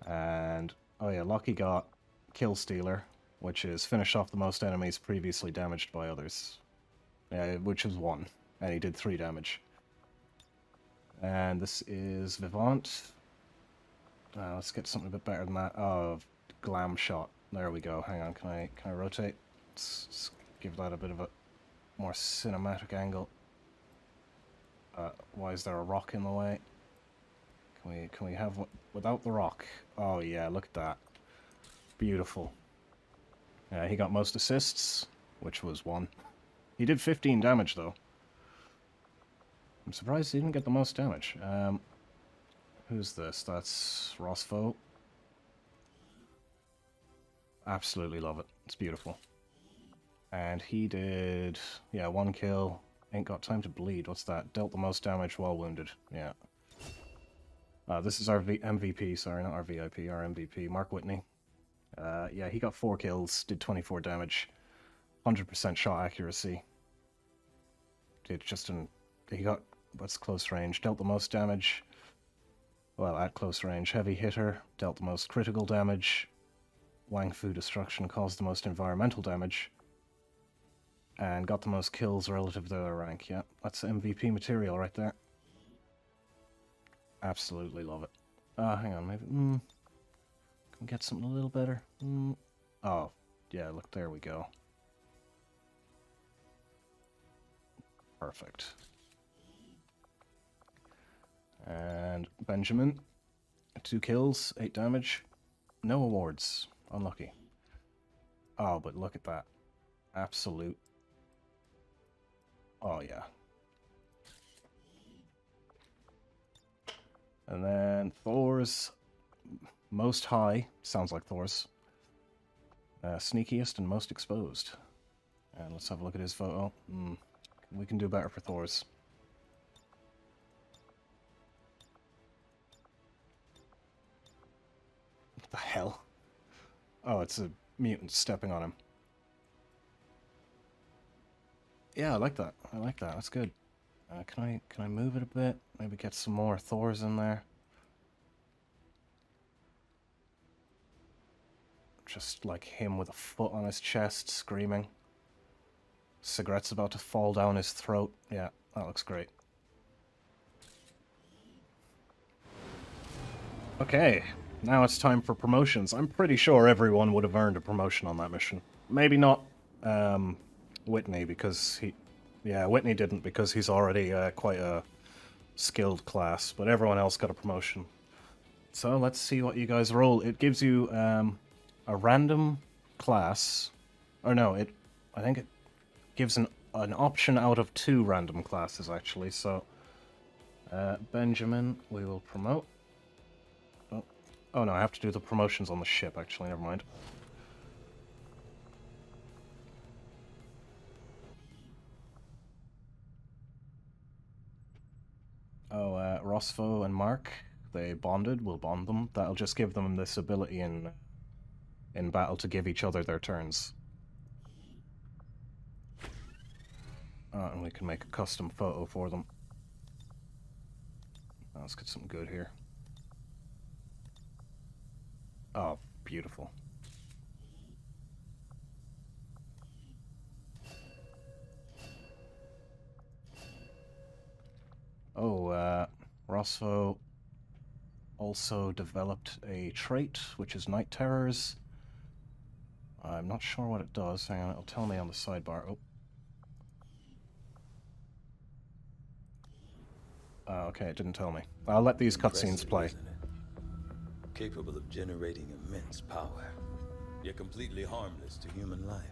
And, oh yeah, Lockie got Kill Stealer, which is finish off the most enemies previously damaged by others. Which is 1, and he did 3 damage. And this is Vivant. Let's get something a bit better than that. Oh, Glam Shot. There we go. Hang on, can I rotate? Let's give that a bit of a more cinematic angle. Why is there a rock in the way? Can we have without the rock? Oh yeah, look at that. Beautiful. He got most assists, which was 1. He did 15 damage though. I'm surprised he didn't get the most damage. Who's this? That's Rosfo. Absolutely love it. It's beautiful. And he did, yeah, 1 kill. Ain't got time to bleed. What's that? Dealt the most damage while wounded. Yeah. This is our MVP, sorry, not our VIP, our MVP, Mark Whitney. Yeah, he got 4 kills, did 24 damage, 100% shot accuracy. Did just an... He got, what's close range? Dealt the most damage. Well, at close range. Heavy hitter, dealt the most critical damage. Wang Fu Destruction caused the most environmental damage. And got the most kills relative to their rank, yeah. That's MVP material right there. Absolutely love it. Hang on, maybe... Can we get something a little better? Oh, yeah, look, there we go. Perfect. And Benjamin, 2 kills, 8 damage. No awards. Unlucky. Oh, but look at that. Absolute. Oh, yeah. And then Thor's most high, sounds like Thor's. Sneakiest and most exposed. And let's have a look at his photo. We can do better for Thor's. What the hell? Oh, it's a mutant stepping on him. Yeah, I like that. I like that. That's good. Can I move it a bit? Maybe get some more Thors in there. Just like him with a foot on his chest, screaming. Cigarette's about to fall down his throat. Yeah, that looks great. Okay, now it's time for promotions. I'm pretty sure everyone would have earned a promotion on that mission. Maybe not Whitney, because he... Yeah, Whitney didn't, because he's already quite a skilled class, but everyone else got a promotion. So let's see what you guys roll. It gives you a random class, or no, I think it gives an option out of 2 random classes, actually. So Benjamin, we will promote. Oh no, I have to do the promotions on the ship, actually, never mind. Oh, Rosfo and Mark, they bonded, we'll bond them. That'll just give them this ability in battle to give each other their turns. And we can make a custom photo for them. Let's get some good here. Oh, beautiful. Oh, Rosfo also developed a trait, which is Night Terrors. I'm not sure what it does. Hang on, it'll tell me on the sidebar. Oh. Okay, it didn't tell me. I'll let these cutscenes play. Capable of generating immense power, yet completely harmless to human life.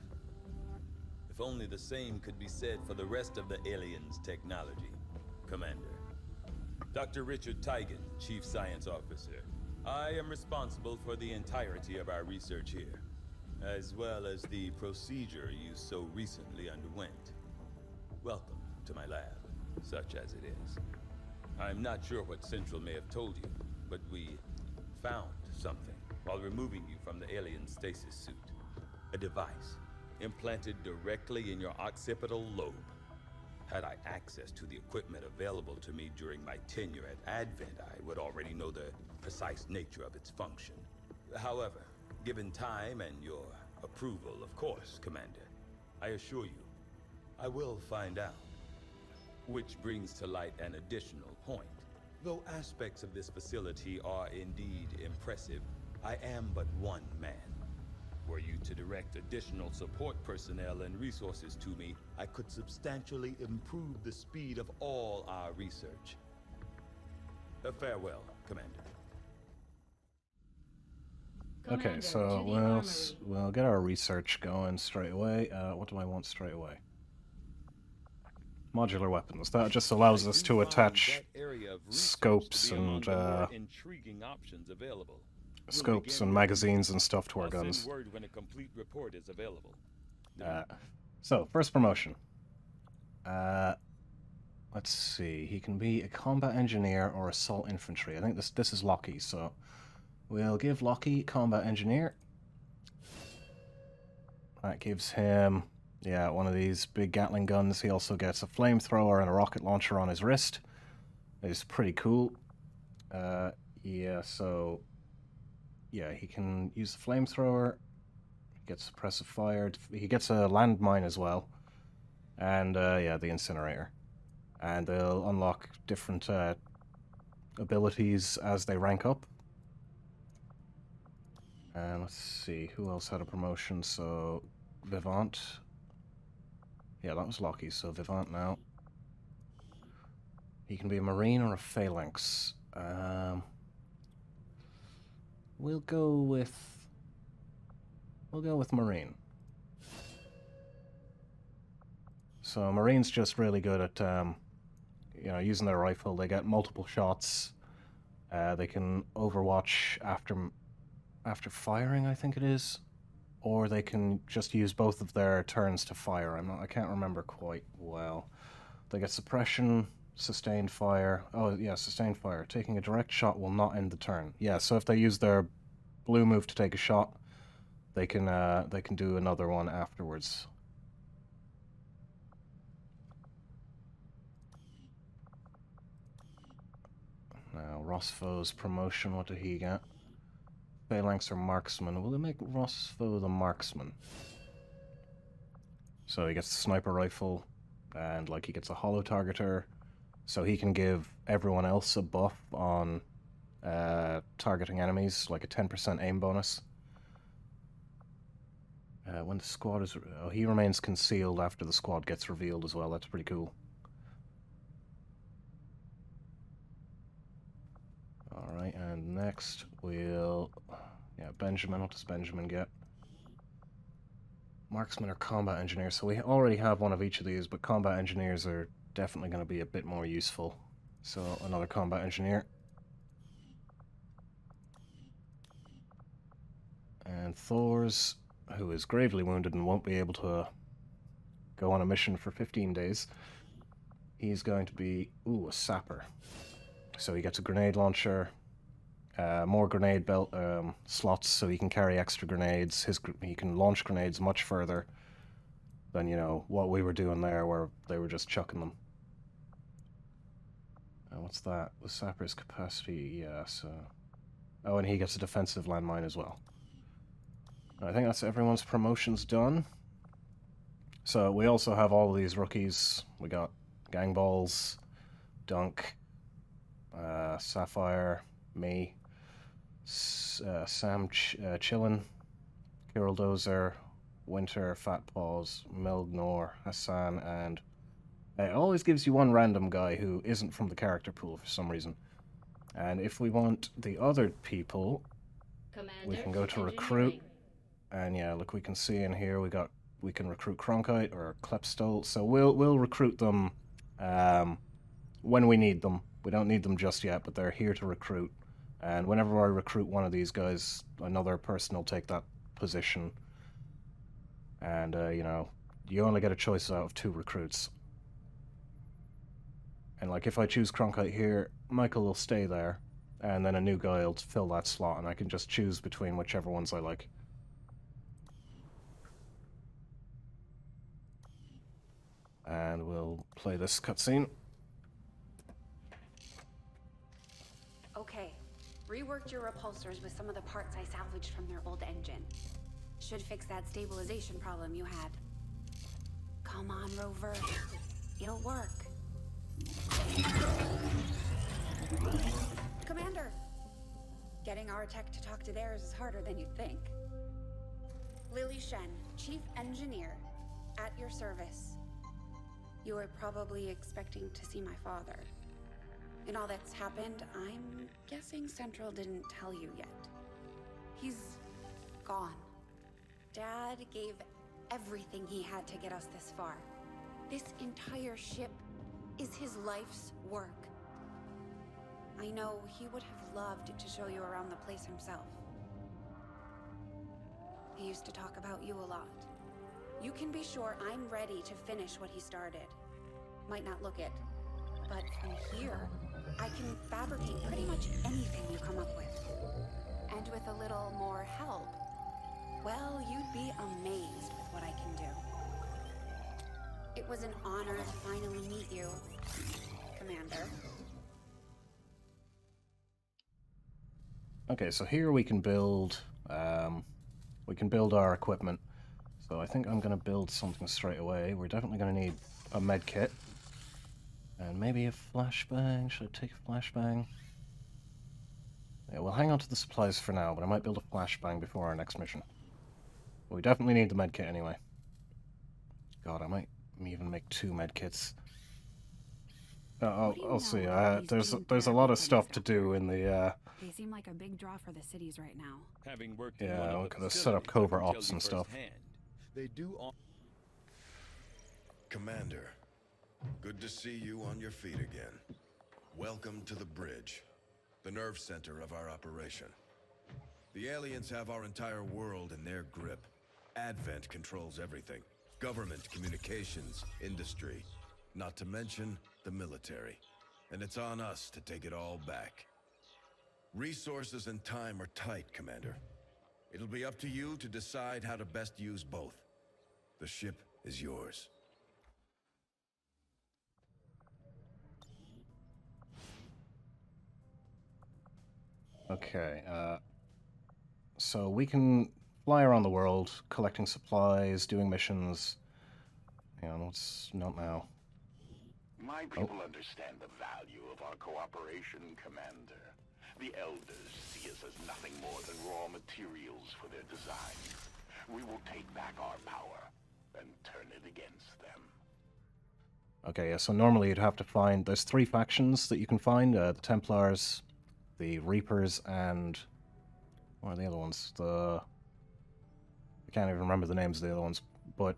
If only the same could be said for the rest of the aliens' technology. Commander. Dr. Richard Tigan, Chief Science Officer. I am responsible for the entirety of our research here, as well as the procedure you so recently underwent. Welcome to my lab, such as it is. I'm not sure what Central may have told you, but we found something while removing you from the alien stasis suit. A device implanted directly in your occipital lobe. Had I access to the equipment available to me during my tenure at Advent, I would already know the precise nature of its function. However, given time and your approval, of course, Commander, I assure you, I will find out. Which brings to light an additional point. Though aspects of this facility are indeed impressive, I am but one man. Were you to direct additional support personnel and resources to me, I could substantially improve the speed of all our research. Farewell, Commander. Okay, so we'll get our research going straight away. What do I want straight away? Modular weapons. That just allows us to attach scopes and magazines and stuff to our guns. So first promotion. Let's see. He can be a combat engineer or assault infantry. I think this is Lockie, so we'll give Lockie combat engineer. That gives him, yeah, one of these big Gatling guns. He also gets a flamethrower and a rocket launcher on his wrist. It's pretty cool. Yeah, so yeah, he can use the flamethrower. He gets suppressive fire. He gets a landmine as well. And yeah, the incinerator. And they'll unlock different abilities as they rank up. And let's see, who else had a promotion? So Vivant. Yeah, that was Lockie, so Vivant now. He can be a Marine or a Phalanx. We'll go with Marine. So Marine's just really good at you know, using their rifle. They get multiple shots. They can overwatch after firing, I think it is, or they can just use both of their turns to fire. I can't remember quite well. They get suppression, sustained fire. Oh yeah, sustained fire. Taking a direct shot will not end the turn. Yeah, so if they use their blue move to take a shot, they can do another one afterwards. Now, Rosfo's promotion, what did he get? Phalanx or Marksman. Will they make Rosfo the Marksman? So he gets a sniper rifle, and like he gets a holo targeter, so he can give everyone else a buff on targeting enemies, like a 10% aim bonus. When the squad is... Oh, he remains concealed after the squad gets revealed as well. That's pretty cool. Alright, and next we'll... Yeah, Benjamin. What does Benjamin get? Marksman or Combat Engineer. So we already have one of each of these, but Combat Engineers are definitely going to be a bit more useful. So another Combat Engineer. And Thor's, who is gravely wounded and won't be able to go on a mission for 15 days. He's going to be, a sapper. So he gets a grenade launcher, more grenade belt slots, so he can carry extra grenades. He can launch grenades much further than, you know, what we were doing there, where they were just chucking them. What's that? The sapper's capacity, yeah, so... Oh, and he gets a defensive landmine as well. I think that's everyone's promotions done. So we also have all of these rookies. We got Gangballs, Dunk, Sapphire, me, Sam Chillin, Kirill Dozer, Winter, Fat Paws, Melgnor, Hassan, and it always gives you one random guy who isn't from the character pool for some reason. And if we want the other people, we can go to recruit. And yeah, look, we can see in here we can recruit Cronkite or Klepstol. So we'll recruit them when we need them. We don't need them just yet, but they're here to recruit. And whenever I recruit one of these guys, another person will take that position. And you know, you only get a choice out of 2 recruits. And like if I choose Cronkite here, Michael will stay there, and then a new guy will fill that slot, and I can just choose between whichever ones I like. And we'll play this cutscene. Okay, reworked your repulsors with some of the parts I salvaged from their old engine. Should fix that stabilization problem you had. Come on, Rover. It'll work. Commander! Getting our tech to talk to theirs is harder than you'd think. Lily Shen, Chief Engineer, at your service. You were probably expecting to see my father. In all that's happened, I'm guessing Central didn't tell you yet. He's gone. Dad gave everything he had to get us this far. This entire ship is his life's work. I know he would have loved to show you around the place himself. He used to talk about you a lot. You can be sure I'm ready to finish what he started. Might not look it, but from here, I can fabricate pretty much anything you come up with. And with a little more help, well, you'd be amazed with what I can do. It was an honor to finally meet you, Commander. Okay, so here we can build our equipment. So I think I'm going to build something straight away. We're definitely going to need a med kit. And maybe a flashbang. Should I take a flashbang? Yeah, we'll hang on to the supplies for now, but I might build a flashbang before our next mission. But we definitely need the med kit anyway. God, I might even make 2 med kits. I'll see. There's a lot of stuff to do in the. They seem like a big draw for the cities right now. Having worked Yeah, we could have set up covert ops and stuff. They do all... Commander, good to see you on your feet again. Welcome to the bridge, the nerve center of our operation. The aliens have our entire world in their grip. Advent controls everything. Government, communications, industry. Not to mention the military. And it's on us to take it all back. Resources and time are tight, Commander. It'll be up to you to decide how to best use both. The ship is yours. Okay, so we can fly around the world, collecting supplies, doing missions. Hang on, what's not now? My people understand the value of our cooperation, Commander. The Elders see us as nothing more than raw materials for their designs. We will take back our power and turn it against them. Okay, yeah, so normally you'd have to find... There's 3 factions that you can find. The Templars, the Reapers, and... What are the other ones? I can't even remember the names of the other ones. But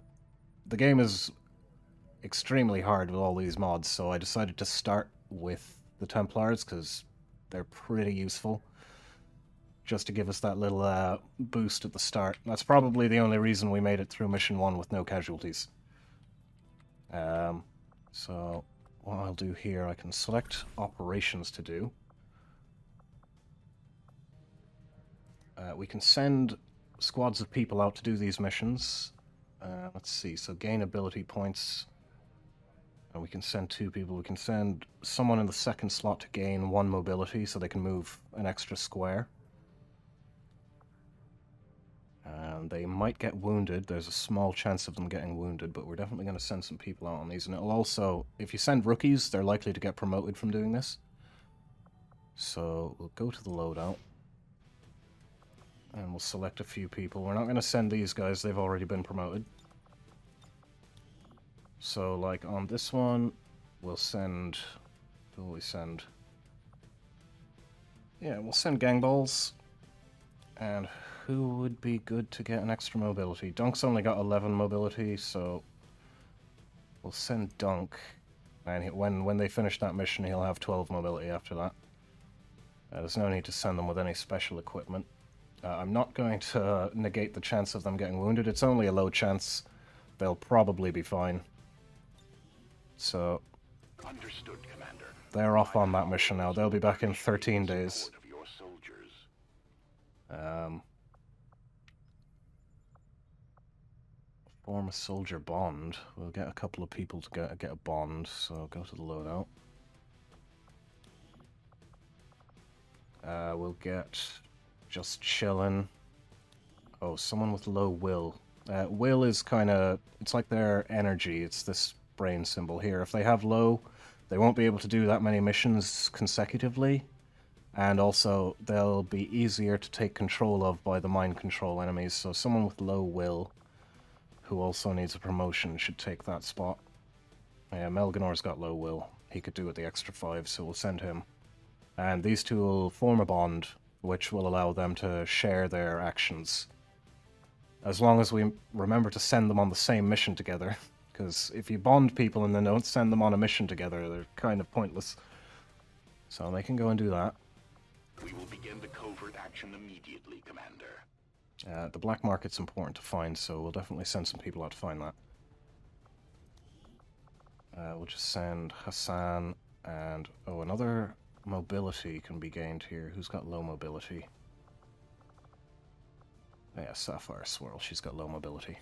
the game is extremely hard with all these mods, so I decided to start with the Templars, because they're pretty useful. Just to give us that little boost at the start. That's probably the only reason we made it through Mission 1 with no casualties. So, what I'll do here, I can select operations to do. We can send squads of people out to do these missions. Let's see, so gain ability points. And we can send 2 people. We can send someone in the second slot to gain 1 mobility, so they can move an extra square. And they might get wounded. There's a small chance of them getting wounded, but we're definitely going to send some people out on these. And it'll also, if you send rookies, they're likely to get promoted from doing this. So we'll go to the loadout. And we'll select a few people. We're not going to send these guys, they've already been promoted. So, like, on this one, we'll send... Who will we send? Yeah, we'll send Gangballs. And who would be good to get an extra mobility? Dunk's only got 11 mobility, so... We'll send Dunk. And when they finish that mission, he'll have 12 mobility after that. There's no need to send them with any special equipment. I'm not going to negate the chance of them getting wounded. It's only a low chance. They'll probably be fine. So... Understood, Commander. They're off on that mission now. They'll be back in 13 days. Form a soldier bond. We'll get a couple of people to get a bond, so go to the loadout. We'll get... Just chillin'. Oh, someone with low will. Will is kind of... It's like their energy. It's this brain symbol here. If they have low, they won't be able to do that many missions consecutively. And also, they'll be easier to take control of by the mind control enemies. So someone with low will, who also needs a promotion, should take that spot. Yeah, Melganor's got low will. He could do with the extra 5, so we'll send him. And these 2 will form a bond, which will allow them to share their actions. As long as we remember to send them on the same mission together. Because if you bond people and then don't send them on a mission together, they're kind of pointless. So they can go and do that. We will begin the covert action immediately, Commander. The black market's important to find, so we'll definitely send some people out to find that. We'll just send Hassan and... Oh, another... Mobility can be gained here. Who's got low mobility? Yeah, Sapphire Swirl. She's got low mobility.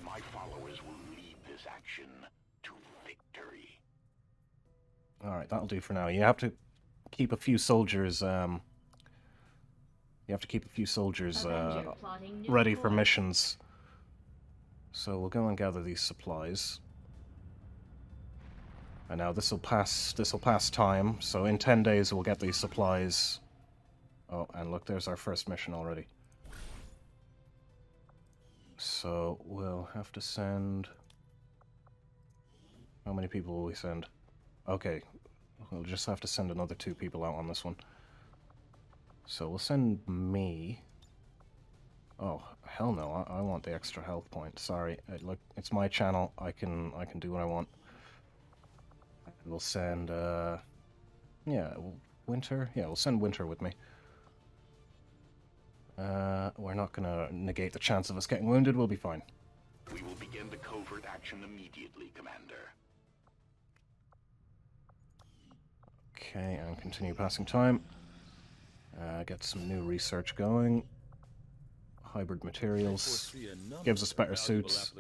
My followers will lead this action to victory. Alright, that'll do for now. You have to keep a few soldiers, ready for missions. So we'll go and gather these supplies. And now this'll pass time, so in 10 days we'll get these supplies. Oh, and look, there's our first mission already. So we'll have to send... How many people will we send? Okay, we'll just have to send another 2 people out on this one. So we'll send me... Oh, hell no, I want the extra health point. Sorry, look, it's my channel, I can do what I want. We'll send, yeah, Winter? Yeah, we'll send Winter with me. We're not gonna negate the chance of us getting wounded, we'll be fine. We will begin the covert action immediately, Commander. Okay, and continue passing time. Get some new research going. Hybrid materials gives us better suits.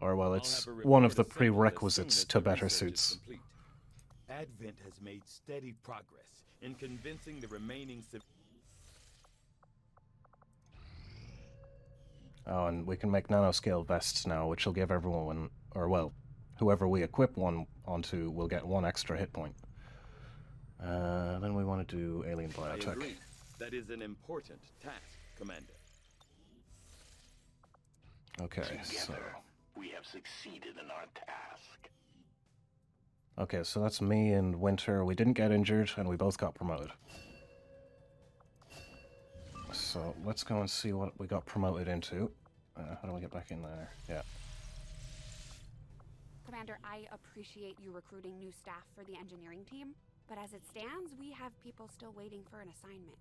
Or, well, it's one of the prerequisites to better suits. Advent has made steady progress in convincing the remaining Oh, and we can make nanoscale vests now, which will give everyone, or well, whoever we equip one onto will get 1 extra hit point. Then we want to do alien I biotech. agree. That is an important task, Commander. Okay, so... we have succeeded in our task. Okay, so that's me and Winter. We didn't get injured, and we both got promoted. So let's go and see what we got promoted into. How do we get back in there? Yeah. Commander, I appreciate you recruiting new staff for the engineering team, but as it stands, we have people still waiting for an assignment.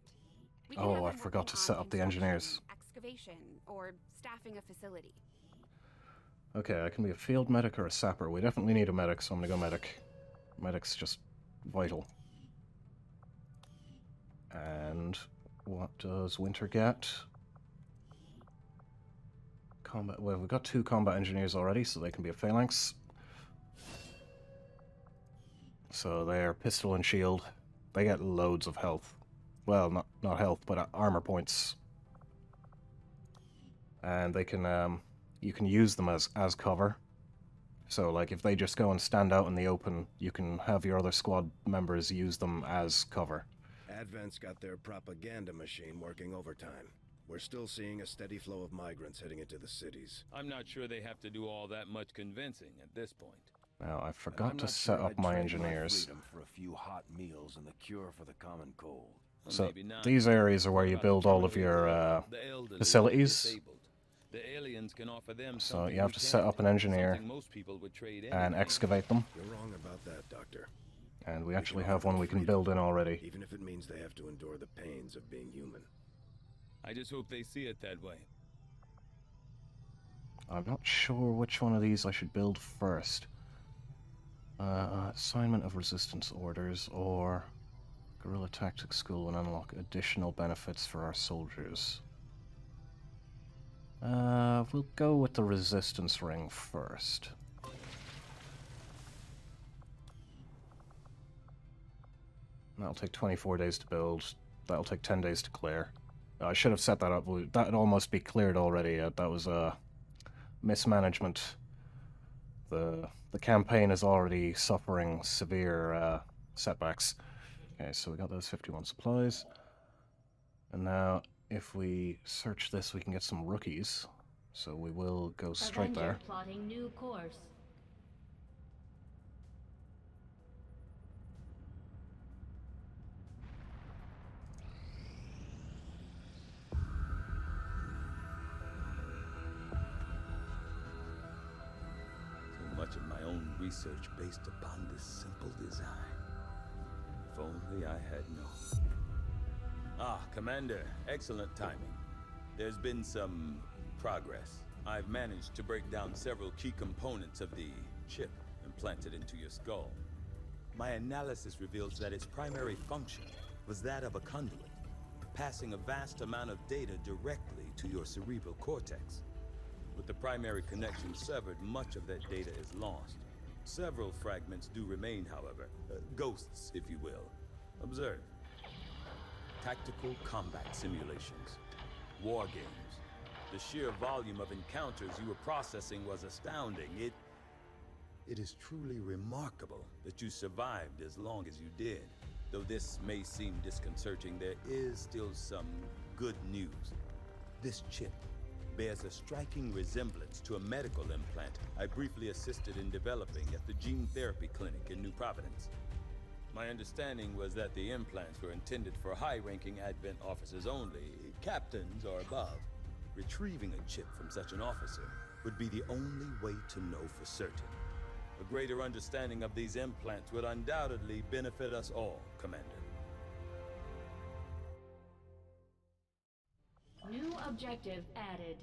We can have Oh, I them forgot working to on set up the engineers. excavation, or staffing a facility. Okay, I can be a field medic or a sapper. We definitely need a medic, so I'm gonna go medic. Medic's just vital. And what does Winter get? Combat. Well, we've got 2 combat engineers already, so they can be a phalanx. So they're pistol and shield. They get loads of health. Well, not health, but armor points. And they can, you can use them as cover. So, like, if they just go and stand out in the open, you can have your other squad members use them as cover. Advent's got their propaganda machine working overtime. We're still seeing a steady flow of migrants heading into the cities. I'm not sure they have to do all that much convincing at this point. Now, I forgot to set up my engineers. For a few hot meals and the cure for the common cold. So, these areas are where you build all of your facilities. The aliens can offer them So you have to set up an engineer and excavate them. You're wrong about that, Doctor. And we actually have one we can build in already. Even if it means they have to endure the pains of being human. I just hope they see it that way. I'm not sure which one of these I should build first. Assignment of resistance orders or guerrilla tactics school and unlock additional benefits for our soldiers. We'll go with the resistance ring first. That'll take 24 days to build. That'll take 10 days to clear. I should have set that up. That'd almost be cleared already. That was a mismanagement. The campaign is already suffering severe setbacks. Okay, so we got those 51 supplies. And now, if we search this, we can get some rookies. So we will go straight there. Plotting new course. So much of my own research based upon this simple design. If only I had known. Ah, Commander, excellent timing. There's been some progress. I've managed to break down several key components of the chip implanted into your skull. My analysis reveals that its primary function was that of a conduit, passing a vast amount of data directly to your cerebral cortex. With the primary connection severed, much of that data is lost. Several fragments do remain, however. Ghosts, if you will. Observe. Tactical combat simulations. War games. The sheer volume of encounters you were processing was astounding. It is truly remarkable that you survived as long as you did. Though this may seem disconcerting, there is still some good news. This chip bears a striking resemblance to a medical implant I briefly assisted in developing at the gene therapy clinic in New Providence. My understanding was that the implants were intended for high-ranking Advent officers only, captains or above. Retrieving a chip from such an officer would be the only way to know for certain. A greater understanding of these implants would undoubtedly benefit us all, Commander. New objective added.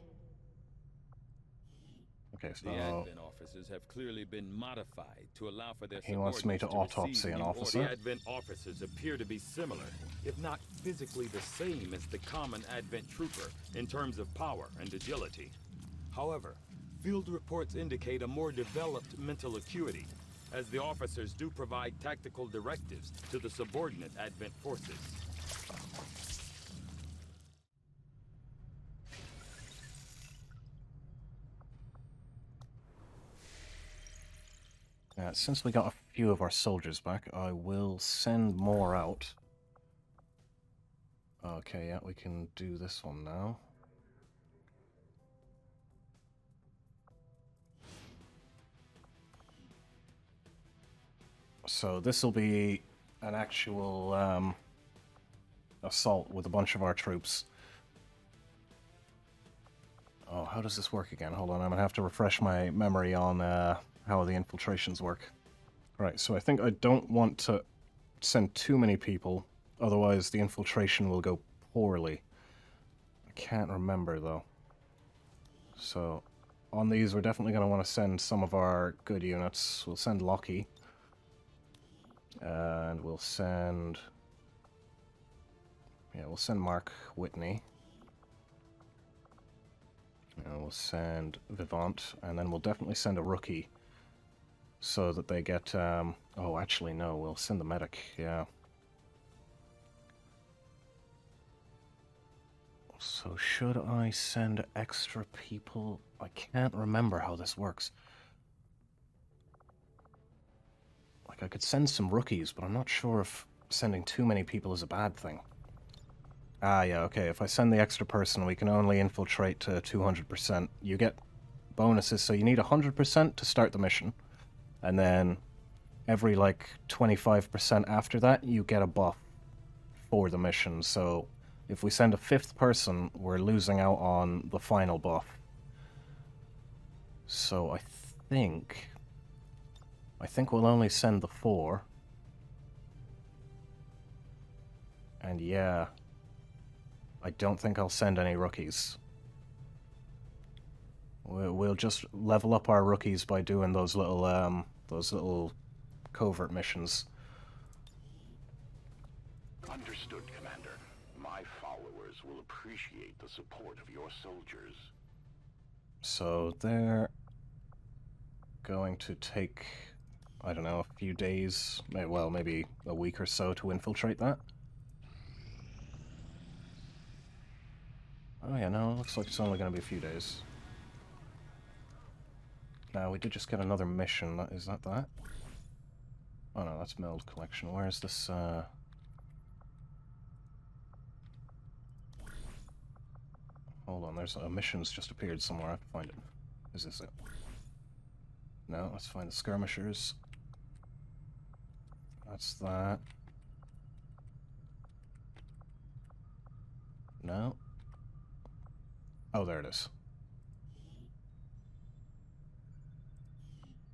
Okay, so The Advent officers have clearly been modified to allow for their he wants me to autopsy an officer. The Advent officers appear to be similar, if not physically the same as the common Advent trooper in terms of power and agility. However, field reports indicate a more developed mental acuity. as the officers do provide tactical directives to the subordinate Advent forces. Since we got a few of our soldiers back, I will send more out. Okay, yeah, we can do this one now. So this will be an actual assault with a bunch of our troops. Oh, how does this work again? Hold on, I'm gonna have to refresh my memory on how the infiltrations work. Right, so I think I don't want to send too many people, otherwise the infiltration will go poorly. I can't remember though. So on these we're definitely going to want to send some of our good units. We'll send Lockie. And we'll send... yeah, we'll send Mark Whitney. And we'll send Vivant, and then we'll definitely send a rookie. So that they get, oh, actually, no, we'll send the medic, yeah. So, should I send extra people? I can't remember how this works. Like, I could send some rookies, but I'm not sure if sending too many people is a bad thing. Ah, yeah, okay, if I send the extra person, we can only infiltrate to 200%. You get bonuses, so you need 100% to start the mission. And then every, like, 25% after that, you get a buff for the mission. So if we send a 5th person, we're losing out on the final buff. So I think we'll only send the 4. And yeah, I don't think I'll send any rookies. We'll just level up our rookies by doing those little covert missions. Understood, Commander. My followers will appreciate the support of your soldiers. So they're going to take, I don't know, a few days, well, maybe a week or so to infiltrate that. Oh yeah, no, it looks like it's only going to be a few days. Now, we did just get another mission. Is that that? Oh no, that's Meld Collection. Where is this, hold on, there's a mission's just appeared somewhere. I have to find it. Is this it? No, let's find the skirmishers. That's that. No. Oh, there it is.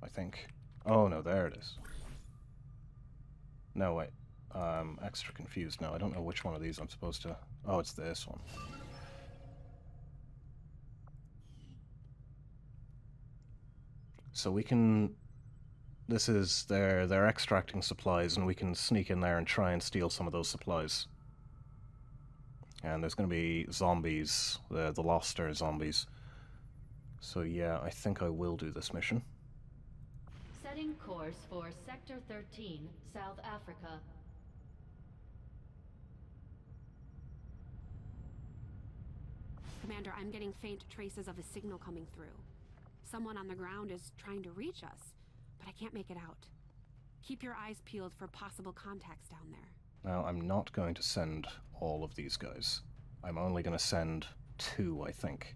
I think. Oh, no, there it is. No, wait. I'm extra confused now. I don't know which one of these I'm supposed to... Oh, it's this one. So we can... This is... They're extracting supplies, and we can sneak in there and try and steal some of those supplies. And there's going to be zombies. The Loster zombies. So yeah, I think I will do this mission. Setting course for Sector 13, South Africa. Commander, I'm getting faint traces of a signal coming through. Someone on the ground is trying to reach us, but I can't make it out. Keep your eyes peeled for possible contacts down there. Now, I'm not going to send all of these guys. I'm only going to send 2, I think.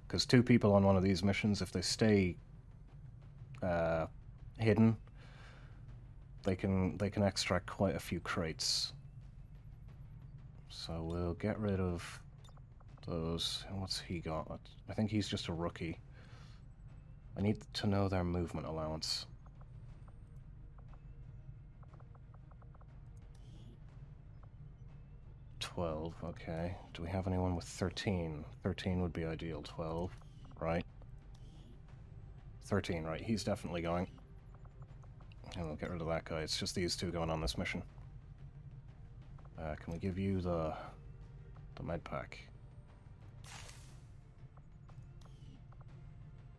Because 2 people on one of these missions, if they stay hidden, they can extract quite a few crates. So we'll get rid of those. And what's he got? I think he's just a rookie. I need to know their movement allowance. $12, okay. Do we have anyone with 13? 13 would be ideal. 12, right? 13, right. He's definitely going. And we'll get rid of that guy. It's just these 2 going on this mission. Can we give you the med pack?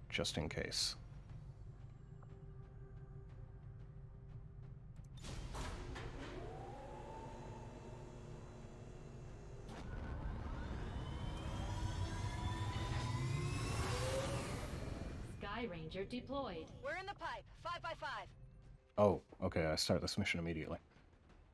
Just in case. Ranger deployed. We're in the pipe. 5 by 5. Oh, okay, I start this mission immediately.